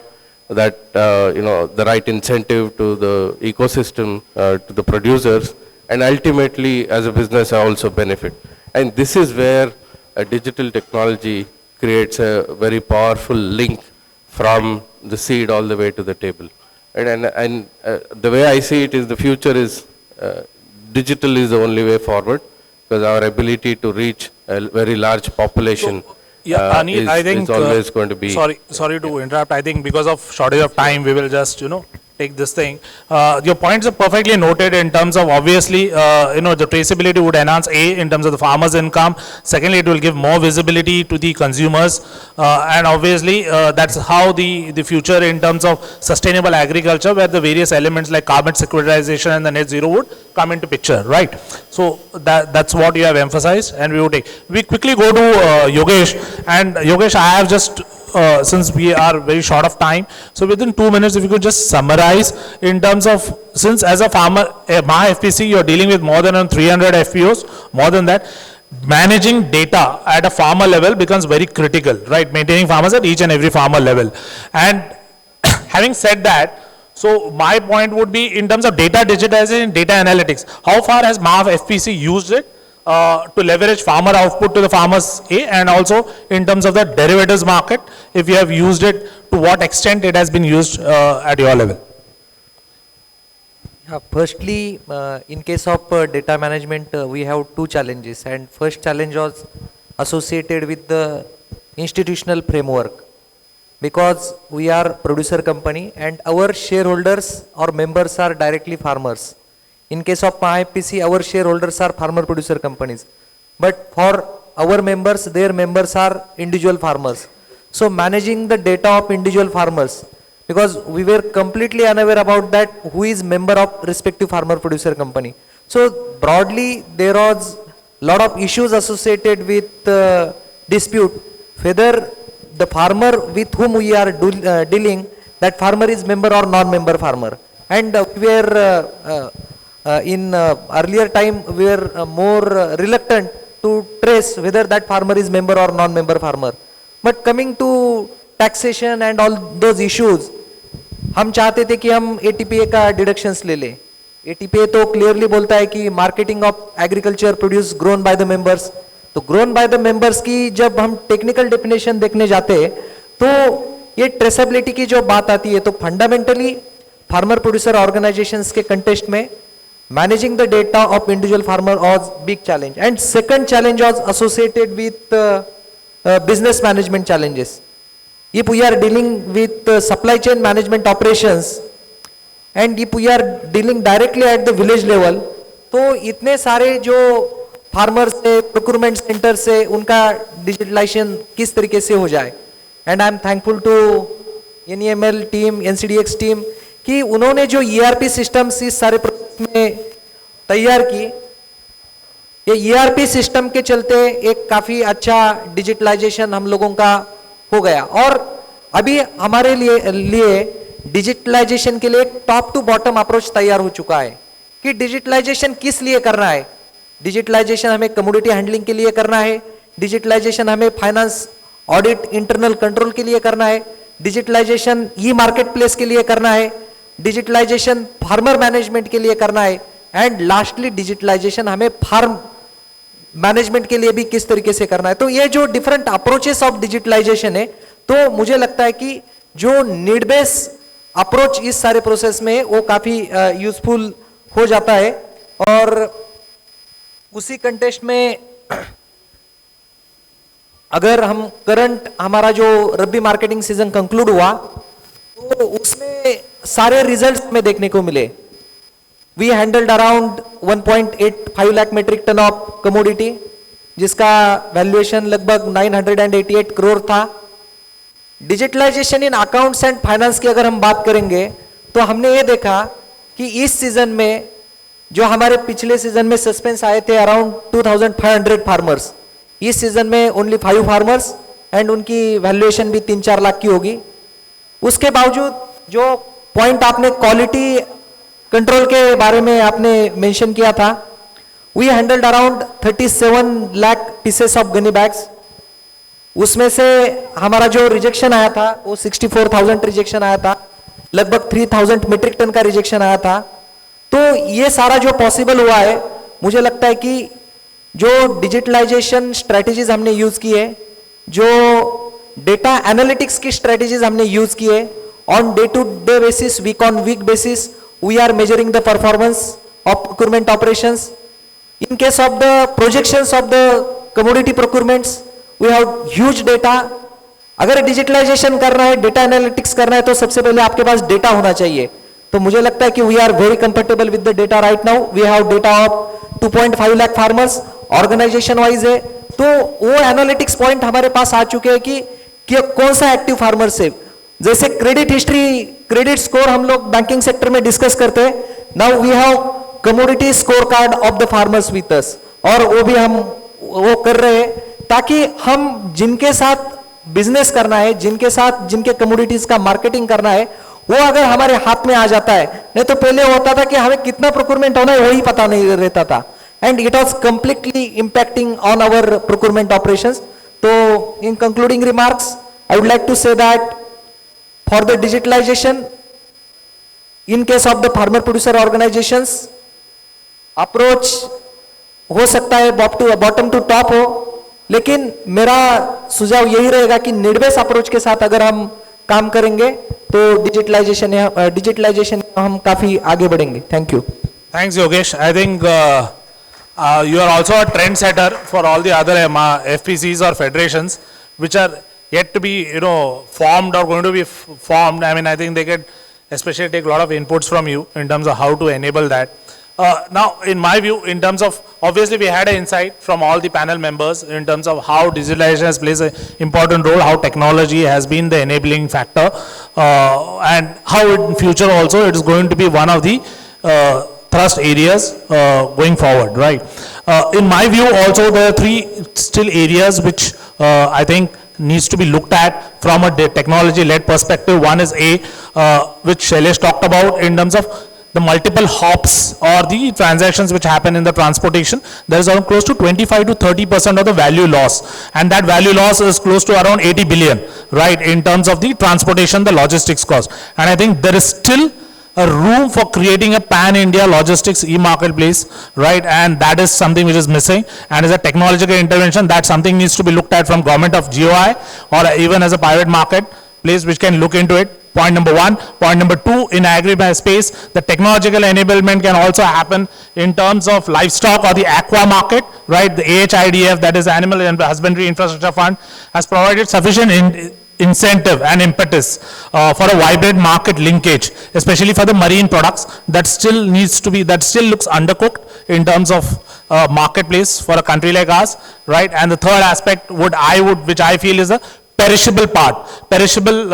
that the right incentive to the ecosystem, to the producers, and ultimately as a business I also benefit. And this is where a digital technology creates a very powerful link from the seed all the way to the table. And the way I see it is the future is digital is the only way forward, because our ability to reach a very large population Anil, I think is always going to be. Sorry to interrupt. I think because of shortage of time, we will just take this thing. Your points are perfectly noted in terms of obviously the traceability would enhance in terms of the farmer's income. Secondly, it will give more visibility to the consumers, and obviously that's how the future in terms of sustainable agriculture, where the various elements like carbon sequestration and the net zero would come into picture, right? So that's what you have emphasized, and we would take. We quickly go to Yogesh, and Yogesh, I have just since we are very short of time, so within 2 minutes, if you could just summarize in terms of, since as a farmer, my FPC, you're dealing with more than 300 FPOs, more than that, managing data at a farmer level becomes very critical, right? Maintaining farmers at each and every farmer level. And having said that, so my point would be in terms of data digitization, data analytics, how far has MAF FPC used it to leverage farmer output to the farmers and also in terms of the derivatives market, if you have used it, to what extent it has been used at your level? Firstly, in case of data management, we have two challenges, and first challenge was associated with the institutional framework, because we are producer company and our shareholders or members are directly farmers. In case of IFPC, our shareholders are farmer producer companies, but for our members, their members are individual farmers. So managing the data of individual farmers, because we were completely unaware about that, who is member of respective farmer producer company. So broadly, there was lot of issues associated with dispute, whether the farmer with whom we are dealing, that farmer is member or non-member farmer. And we were in earlier time we were more reluctant to trace whether that farmer is member or non-member farmer. But coming to taxation and all those issues, हम चाहते थे कि हम ATPA का deductions ले लें. ATPA तो clearly बोलता है कि marketing of agriculture produce grown by the members. तो ग्रोन बाय द मेंबर्स की जब हम टेक्निकल डेफिनेशन देखने जाते हैं तो ये ट्रेसेबिलिटी की जो बात आती है तो फंडामेंटली फार्मर प्रोड्यूसर ऑर्गेनाइजेशंस के कंटेस्ट में managing the data of individual farmer was big challenge. And second challenge was associated with business management challenges. If we are dealing with supply chain management operations and if we are dealing directly at the village level, तो इतने सारे जो farmer से procurement centre से उनका digitalisation किस तरीके से हो जाए. And I am thankful to NEML team, NCDX team कि उन्होंने जो ERP सिस्टम्स इस सारे प्रोसेस में तैयार की. ये ERP सिस्टम के चलते एक काफी अच्छा डिजिटलाइजेशन हम लोगों का हो गया. और अभी हमारे लिए डिजिटलाइजेशन के लिए एक टॉप टू बॉटम अप्रोच तैयार हो चुका है कि डिजिटलाइजेशन किस लिए करना है. डिजिटलाइजेशन हमें कमोडिटी हैंडलिंग के लिए करना है, डिजिटलाइजेशन हमें फाइनेंस ऑडिट इंटरनल कंट्रोल के लिए करना है, डिजिटलाइजेशन ई मार्केट प्लेस के लिए करना है, डिजिटलाइजेशन फार्मर मैनेजमेंट के लिए करना है, एंड लास्टली डिजिटलाइजेशन हमें फार्म मैनेजमेंट के लिए भी किस तरीके से करना है. तो ये जो डिफरेंट अप्रोचेस ऑफ डिजिटलाइजेशन है तो मुझे लगता है कि जो नीड बेस अप्रोच इस सारे प्रोसेस में वो काफी यूजफुल हो जाता है. और उसी कंटेस्ट में अगर हम करंट हमारा जो रब्बी मार्केटिंग सीजन कंक्लूड हुआ तो उसमें सारे रिजल्ट्स में देखने को मिले. We handled around 1.85 lakh metric tonne of commodity जिसका वैल्यूएशन लगभग 988 करोड़ था. Digitalization in accounts and finance की अगर हम बात करेंगे तो हमने ये देखा कि इस सीजन में जो हमारे पिछले सीजन में सस्पेंस आए थे अराउंड 2500 फार्मर्स, इस सीजन में ओनली 5 फार्मर्स एंड उनकी वैल्यूएशन भी 3-4 लाख की होगी. उसके बावजूद जो पॉइंट आपने क्वालिटी कंट्रोल के बारे में आपने मेंशन किया था, we handled around 37 lakh pieces of gunny bags. उसमें से हमारा जो रिजेक्शन आया था वो 64,000 रिजेक्शन आया था, लगभग 3,000 मीट्रिक टन का रिजेक्शन आया था. तो ये सारा जो पॉसिबल हुआ है, मुझे लगता है कि जो डिजिटलाइजेशन स्ट्रेटेजीज हमने यूज की है, जो डेटा एनालिटिक्स की स्ट्रेटेजीज हमने यूज की है, on day to day basis, week on week basis we are measuring the performance of procurement operations. In case of the projections of the commodity procurements we have huge data. अगर digitalization करना है, data analytics करना है तो सबसे पहले आपके पास data होना चाहिए. तो मुझे लगता है कि we are very comfortable with the data right now. We have data of 2.5 lakh farmers organisation wise है. तो वो एनालिटिक्स पॉइंट हमारे पास आ चुके हैं कि कौन सा एक्टिव फार्मर्स है. जैसे क्रेडिट हिस्ट्री, क्रेडिट स्कोर हम लोग बैंकिंग सेक्टर में डिस्कस करते हैं. Now we have commodity score card of the farmers with us, और वो भी हम वो कर रहे हैं ताकि हम जिनके साथ बिजनेस करना है, जिनके साथ जिनके कमोडिटीज का मार्केटिंग करना है, वो अगर हमारे हाथ में आ जाता है. नहीं तो पहले होता था कि हमें कितना प्रोक्योरमेंट होना है वही पता नहीं रहता था, and it was completely impacting on our procurement operations. तो in concluding remarks I would like to say that for the digitalisation in case of the farmer producer organisations approach हो सकता है बॉटम टू टॉप हो, लेकिन मेरा सुझाव यही रहेगा कि नीड बेस अप्रोच के साथ अगर हम काम करेंगे तो डिजिटलाइजेशन हम काफी आगे बढ़ेंगे. Thank you. Thanks, Yogesh. I think you are also a trendsetter for all the other FPCs or federations which are yet to be, formed or going to be formed. I mean, I think they could especially take a lot of inputs from you in terms of how to enable that. Now, in my view, in terms of, obviously we had an insight from all the panel members in terms of how digitalization has plays an important role, how technology has been the enabling factor, and how in future also it is going to be one of the thrust areas going forward, right? In my view also there are 3 still areas which I think needs to be looked at from a technology-led perspective. One is which Shailesh talked about in terms of the multiple hops or the transactions which happen in the transportation. There is around close to 25 to 30% of the value loss, and that value loss is close to around 80 billion, right, in terms of the transportation, the logistics cost. And I think there is still a room for creating a pan-India logistics e-marketplace, right, and that is something which is missing, and as a technological intervention, that something needs to be looked at from government of GOI or even as a private market place which can look into it. Point number one. Point number two, in agri space, the technological enablement can also happen in terms of livestock or the aqua market, right? The AHIDF, that is Animal and Husbandry Infrastructure Fund, has provided sufficient incentive and impetus for a vibrant market linkage, especially for the marine products. That still needs to be, that still looks undercooked in terms of marketplace for a country like ours, right? And the third aspect which I feel is a perishable part, perishable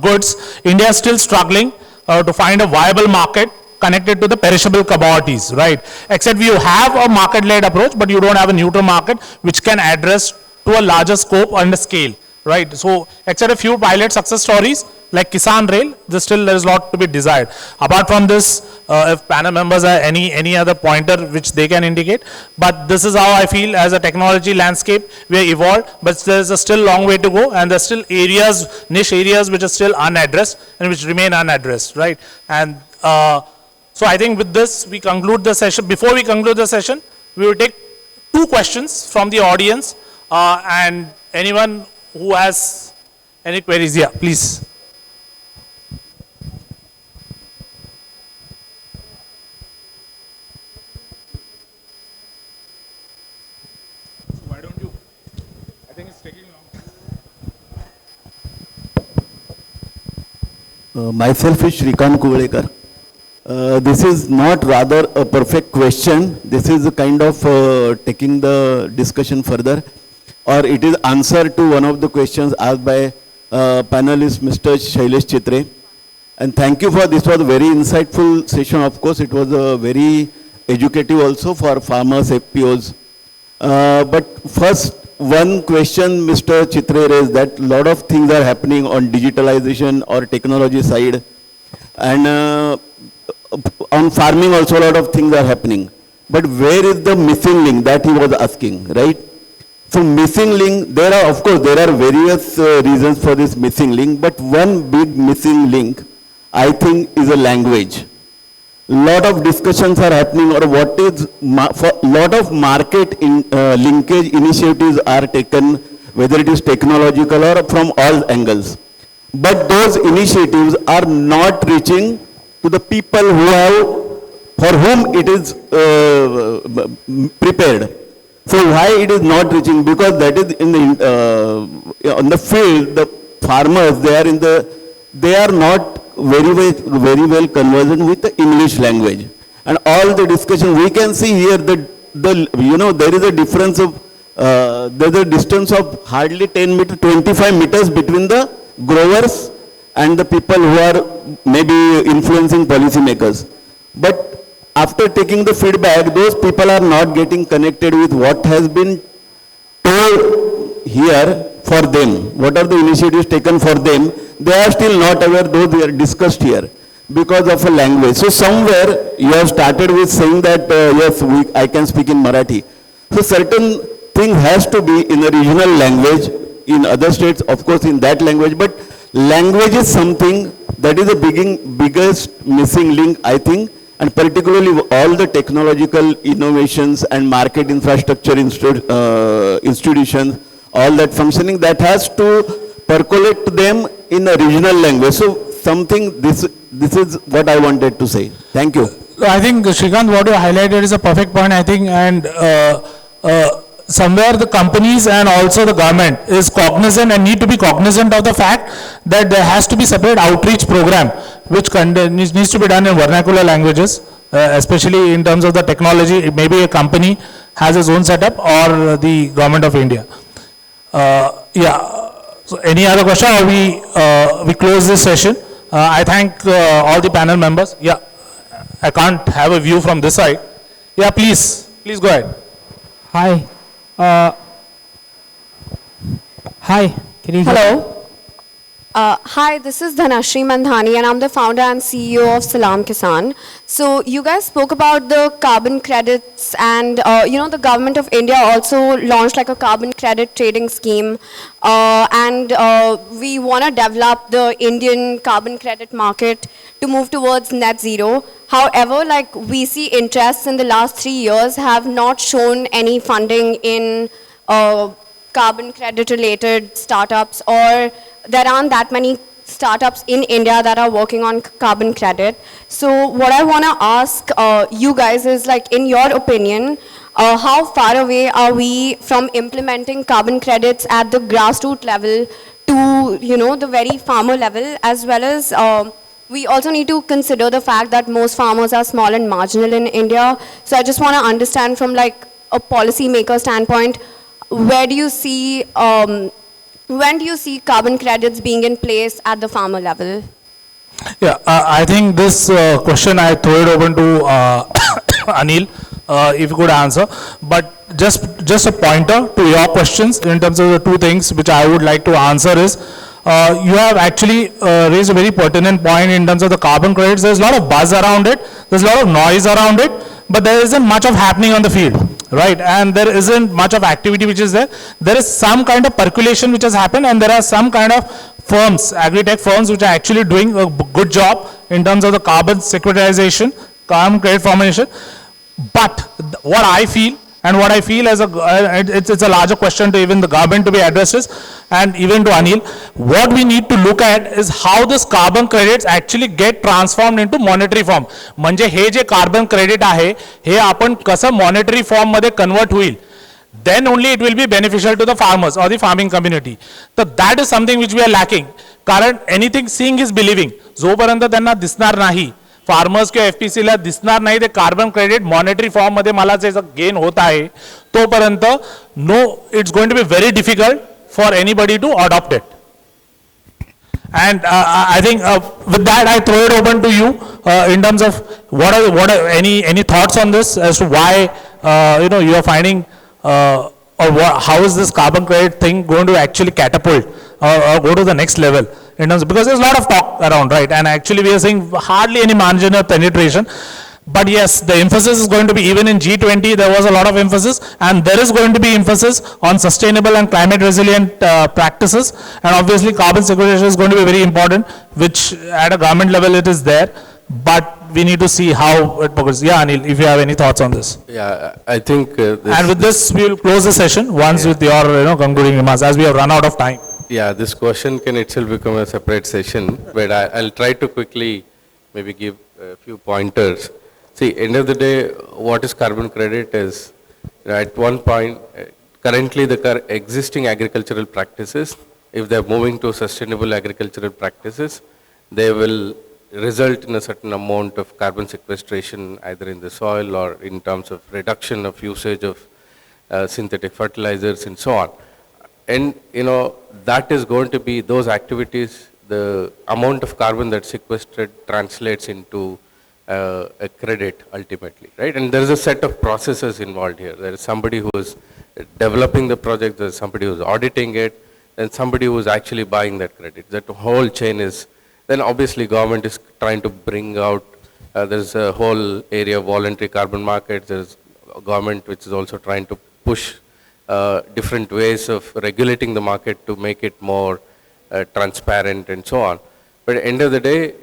goods. India is still struggling to find a viable market connected to the perishable commodities, right? Except you have a market-led approach, but you don't have a neutral market which can address to a larger scope and a scale, right? So, except a few pilot success stories like Kisan Rail, there is a lot to be desired. Apart from this, if panel members have any other pointer which they can indicate, but this is how I feel as a technology landscape we are evolved, but there is a still long way to go, and there are still areas, niche areas which are still unaddressed and which remain unaddressed, right? And so I think with this we conclude the session. Before we conclude the session, we will take 2 questions from the audience, and anyone who has any queries, yeah, please. Myself is Shrikant Kuvalekar. This is not rather a perfect question. This is a kind of taking the discussion further, or it is answer to one of the questions asked by panelist Mr. Shailesh Chitre. And thank you for this. Was a very insightful session. Of course, it was very educative also for farmers, FPOs. But first, one question Mr. Chitre raised, that lot of things are happening on digitalization or technology side, and on farming also a lot of things are happening. But where is the missing link that he was asking, right? So missing link, there are, of course, there are various reasons for this missing link, but one big missing link, I think, is a language. Lot of discussions are happening, or what is, for lot of market linkage initiatives are taken, whether it is technological or from all angles. But those initiatives are not reaching to the people who have, for whom it is prepared. So why it is not reaching? Because that is in the, on the field, the farmers, they are not very well conversant with the English language. And all the discussion, we can see here that there is a difference of, there is a distance of hardly 10 meters, 25 meters between the growers and the people who are maybe influencing policymakers. But after taking the feedback, those people are not getting connected with what has been told here for them. What are the initiatives taken for them? They are still not aware, though they are discussed here, because of a language. So somewhere you have started with saying that, yes, I can speak in Marathi. So certain thing has to be in a regional language, in other states, of course, in that language. But language is something that is the biggest missing link, I think, and particularly all the technological innovations and market infrastructure institutions, all that functioning, that has to percolate to them in a regional language. So something, this is what I wanted to say. Thank you. I think, Shrikant, what you highlighted is a perfect point, I think, and somewhere the companies and also the government is cognizant and need to be cognizant of the fact that there has to be separate outreach program which needs to be done in vernacular languages, especially in terms of the technology. Maybe a company has its own setup or the government of India. Yeah. So any other question, or we close this session? I thank all the panel members. Yeah. I can't have a view from this side. Yeah, please go ahead. Hi. Hi. Can you hear? Hello. Hi, this is Dhanashri Mandhani and I'm the founder and CEO of Salam Kisan. So you guys spoke about the carbon credits and the government of India also launched like a carbon credit trading scheme and we want to develop the Indian carbon credit market to move towards net zero. However, like we see interests in the last 3 years have not shown any funding in carbon credit related startups, or there aren't that many startups in India that are working on carbon credit. So what I want to ask you guys is, like, in your opinion, how far away are we from implementing carbon credits at the grassroots level to, the very farmer level, as well as we also need to consider the fact that most farmers are small and marginal in India. So I just want to understand from like a policy maker standpoint, where do you see, when do you see carbon credits being in place at the farmer level? Yeah, I think this question I throw it open to Anil, if you could answer. But just a pointer to your questions in terms of the two things which I would like to answer is, you have actually raised a very pertinent point in terms of the carbon credits. There's a lot of buzz around it, there's a lot of noise around it, but there isn't much of happening on the field, right? And there isn't much of activity which is there. There is some kind of percolation which has happened, and there are some kind of firms, agri-tech firms, which are actually doing a good job in terms of the carbon sequestration, carbon credit formation. But what I feel, and what I feel as it's a larger question to even the government to be addressed is, and even to Anil, what we need to look at is how this carbon credits actually get transformed into monetary form. म्हणजे हे जे carbon credit आहे, हे आपण कसं monetary form मध्ये convert होईल. Then only it will be beneficial to the farmers or the farming community. So that is something which we are lacking. कारण anything seeing is believing. जोपर्यंत त्यांना दिसणार नाही, फार्मर्स किंवा एफपीसी ला दिसणार नाही ते कार्बन क्रेडिट मॉनेटरी फॉर्म मध्ये मला जे गेन होत आहे, तोपर्यंत no, it's going to be very difficult for anybody to adopt it. And I think with that I throw it open to you in terms of what are any thoughts on this as to why you are finding how is this carbon credit thing going to actually catapult or go to the next level in terms of, because there's a lot of talk around, right? And actually we are seeing hardly any marginal penetration. But yes, the emphasis is going to be, even in G20 there was a lot of emphasis, and there is going to be emphasis on sustainable and climate resilient practices, and obviously carbon sequestration is going to be very important, which at a government level it is there, but we need to see how it progresses. Yeah, Anil, if you have any thoughts on this. Yeah, I think and with this we will close the session once with your concluding remarks, as we have run out of time. Yeah, this question can itself become a separate session, but I'll try to quickly maybe give a few pointers. See, end of the day, what is carbon credit is, at one point, currently the existing agricultural practices, if they're moving to sustainable agricultural practices, they will result in a certain amount of carbon sequestration either in the soil or in terms of reduction of usage of synthetic fertilizers and so on. And that is going to be those activities, the amount of carbon that's sequestered translates into a credit ultimately, right? And there is a set of processes involved here. There is somebody who is developing the project, there is somebody who is auditing it, and somebody who is actually buying that credit. That whole chain is, then obviously government is trying to bring out, there's a whole area of voluntary carbon markets, there's a government which is also trying to push different ways of regulating the market to make it more transparent and so on. But at the end of the day,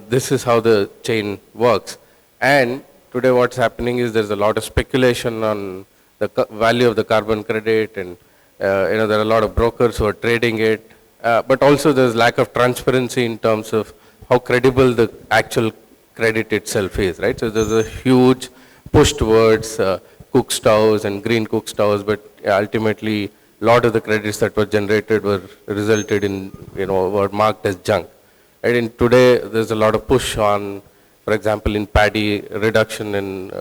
this is how the chain works. And today what's happening is there's a lot of speculation on the value of the carbon credit, and there are a lot of brokers who are trading it, but also there's lack of transparency in terms of how credible the actual credit itself is, right? So there's a huge push towards cook stoves and green cook stoves, but ultimately a lot of the credits that were generated were resulted in, were marked as junk. Right? And today there's a lot of push on, for example, in paddy, reduction in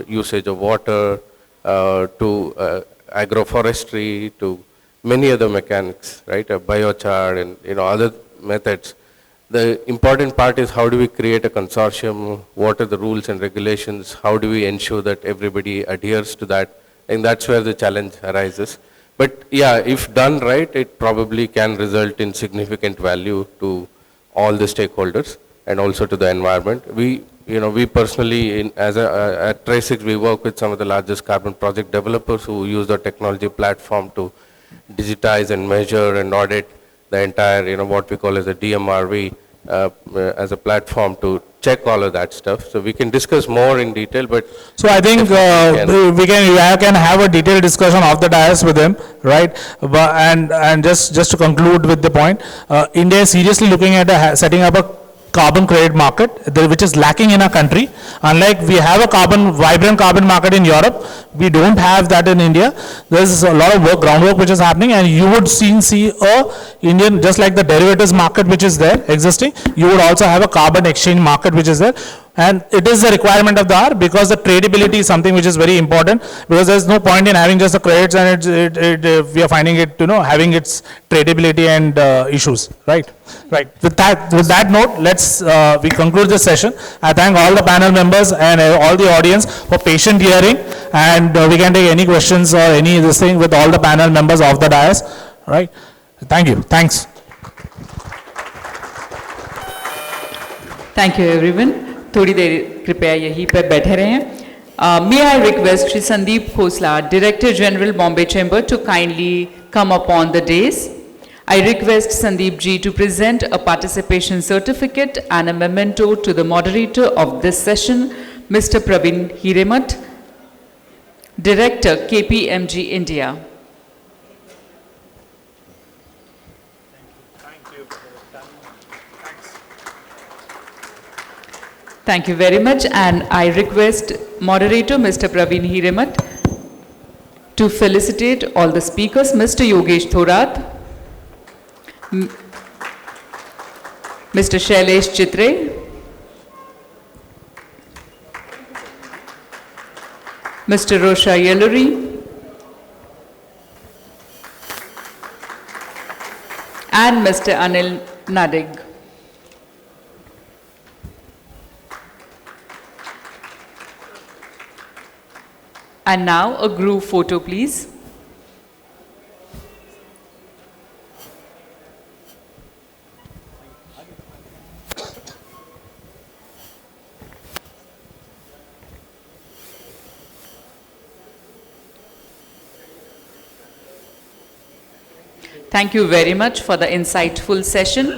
usage of water, to agroforestry, to many other mechanics, right? Biochar and other methods. The important part is how do we create a consortium, what are the rules and regulations, how do we ensure that everybody adheres to that, and that's where the challenge arises. But yeah, if done right, it probably can result in significant value to all the stakeholders and also to the environment. We personally, at Tri6, we work with some of the largest carbon project developers who use the technology platform to digitize and measure and audit the entire, what we call as a DMRV, as a platform to check all of that stuff. So we can discuss more in detail, but So I think I can have a detailed discussion of the dais with him, right? And just to conclude with the point, India is seriously looking at setting up a carbon credit market, which is lacking in our country. Unlike we have a vibrant carbon market in Europe, we don't have that in India. There's a lot of groundwork which is happening, and you would see a Indian, just like the derivatives market which is there existing, you would also have a carbon exchange market which is there. And it is the requirement of the hour, because the tradability is something which is very important, because there's no point in having just the credits and we are finding it, having its tradability and issues, right? Right. With that note, we conclude this session. I thank all the panel members and all the audience for patient hearing, and we can take any questions or any this thing with all the panel members of the dais, right? Thank you. Thanks. Thank you everyone. थोड़ी देर कृपया यहीं पर बैठे रहें. May I request Shri Sandeep Khosla, Director General Bombay Chamber, to kindly come upon the dais. I request Sandeep ji to present a participation certificate and a memento to the moderator of this session, Mr. Praveen Hiremat, Director KPMG India. Thank you very much, and I request moderator Mr. Praveen Hiremat to felicitate all the speakers, Mr. Yogesh Thorat, Mr. Shailesh Chitre, Mr. Rosha Yelluri, and Mr. Anil Nadig. And now a group photo, please. Thank you very much for the insightful session.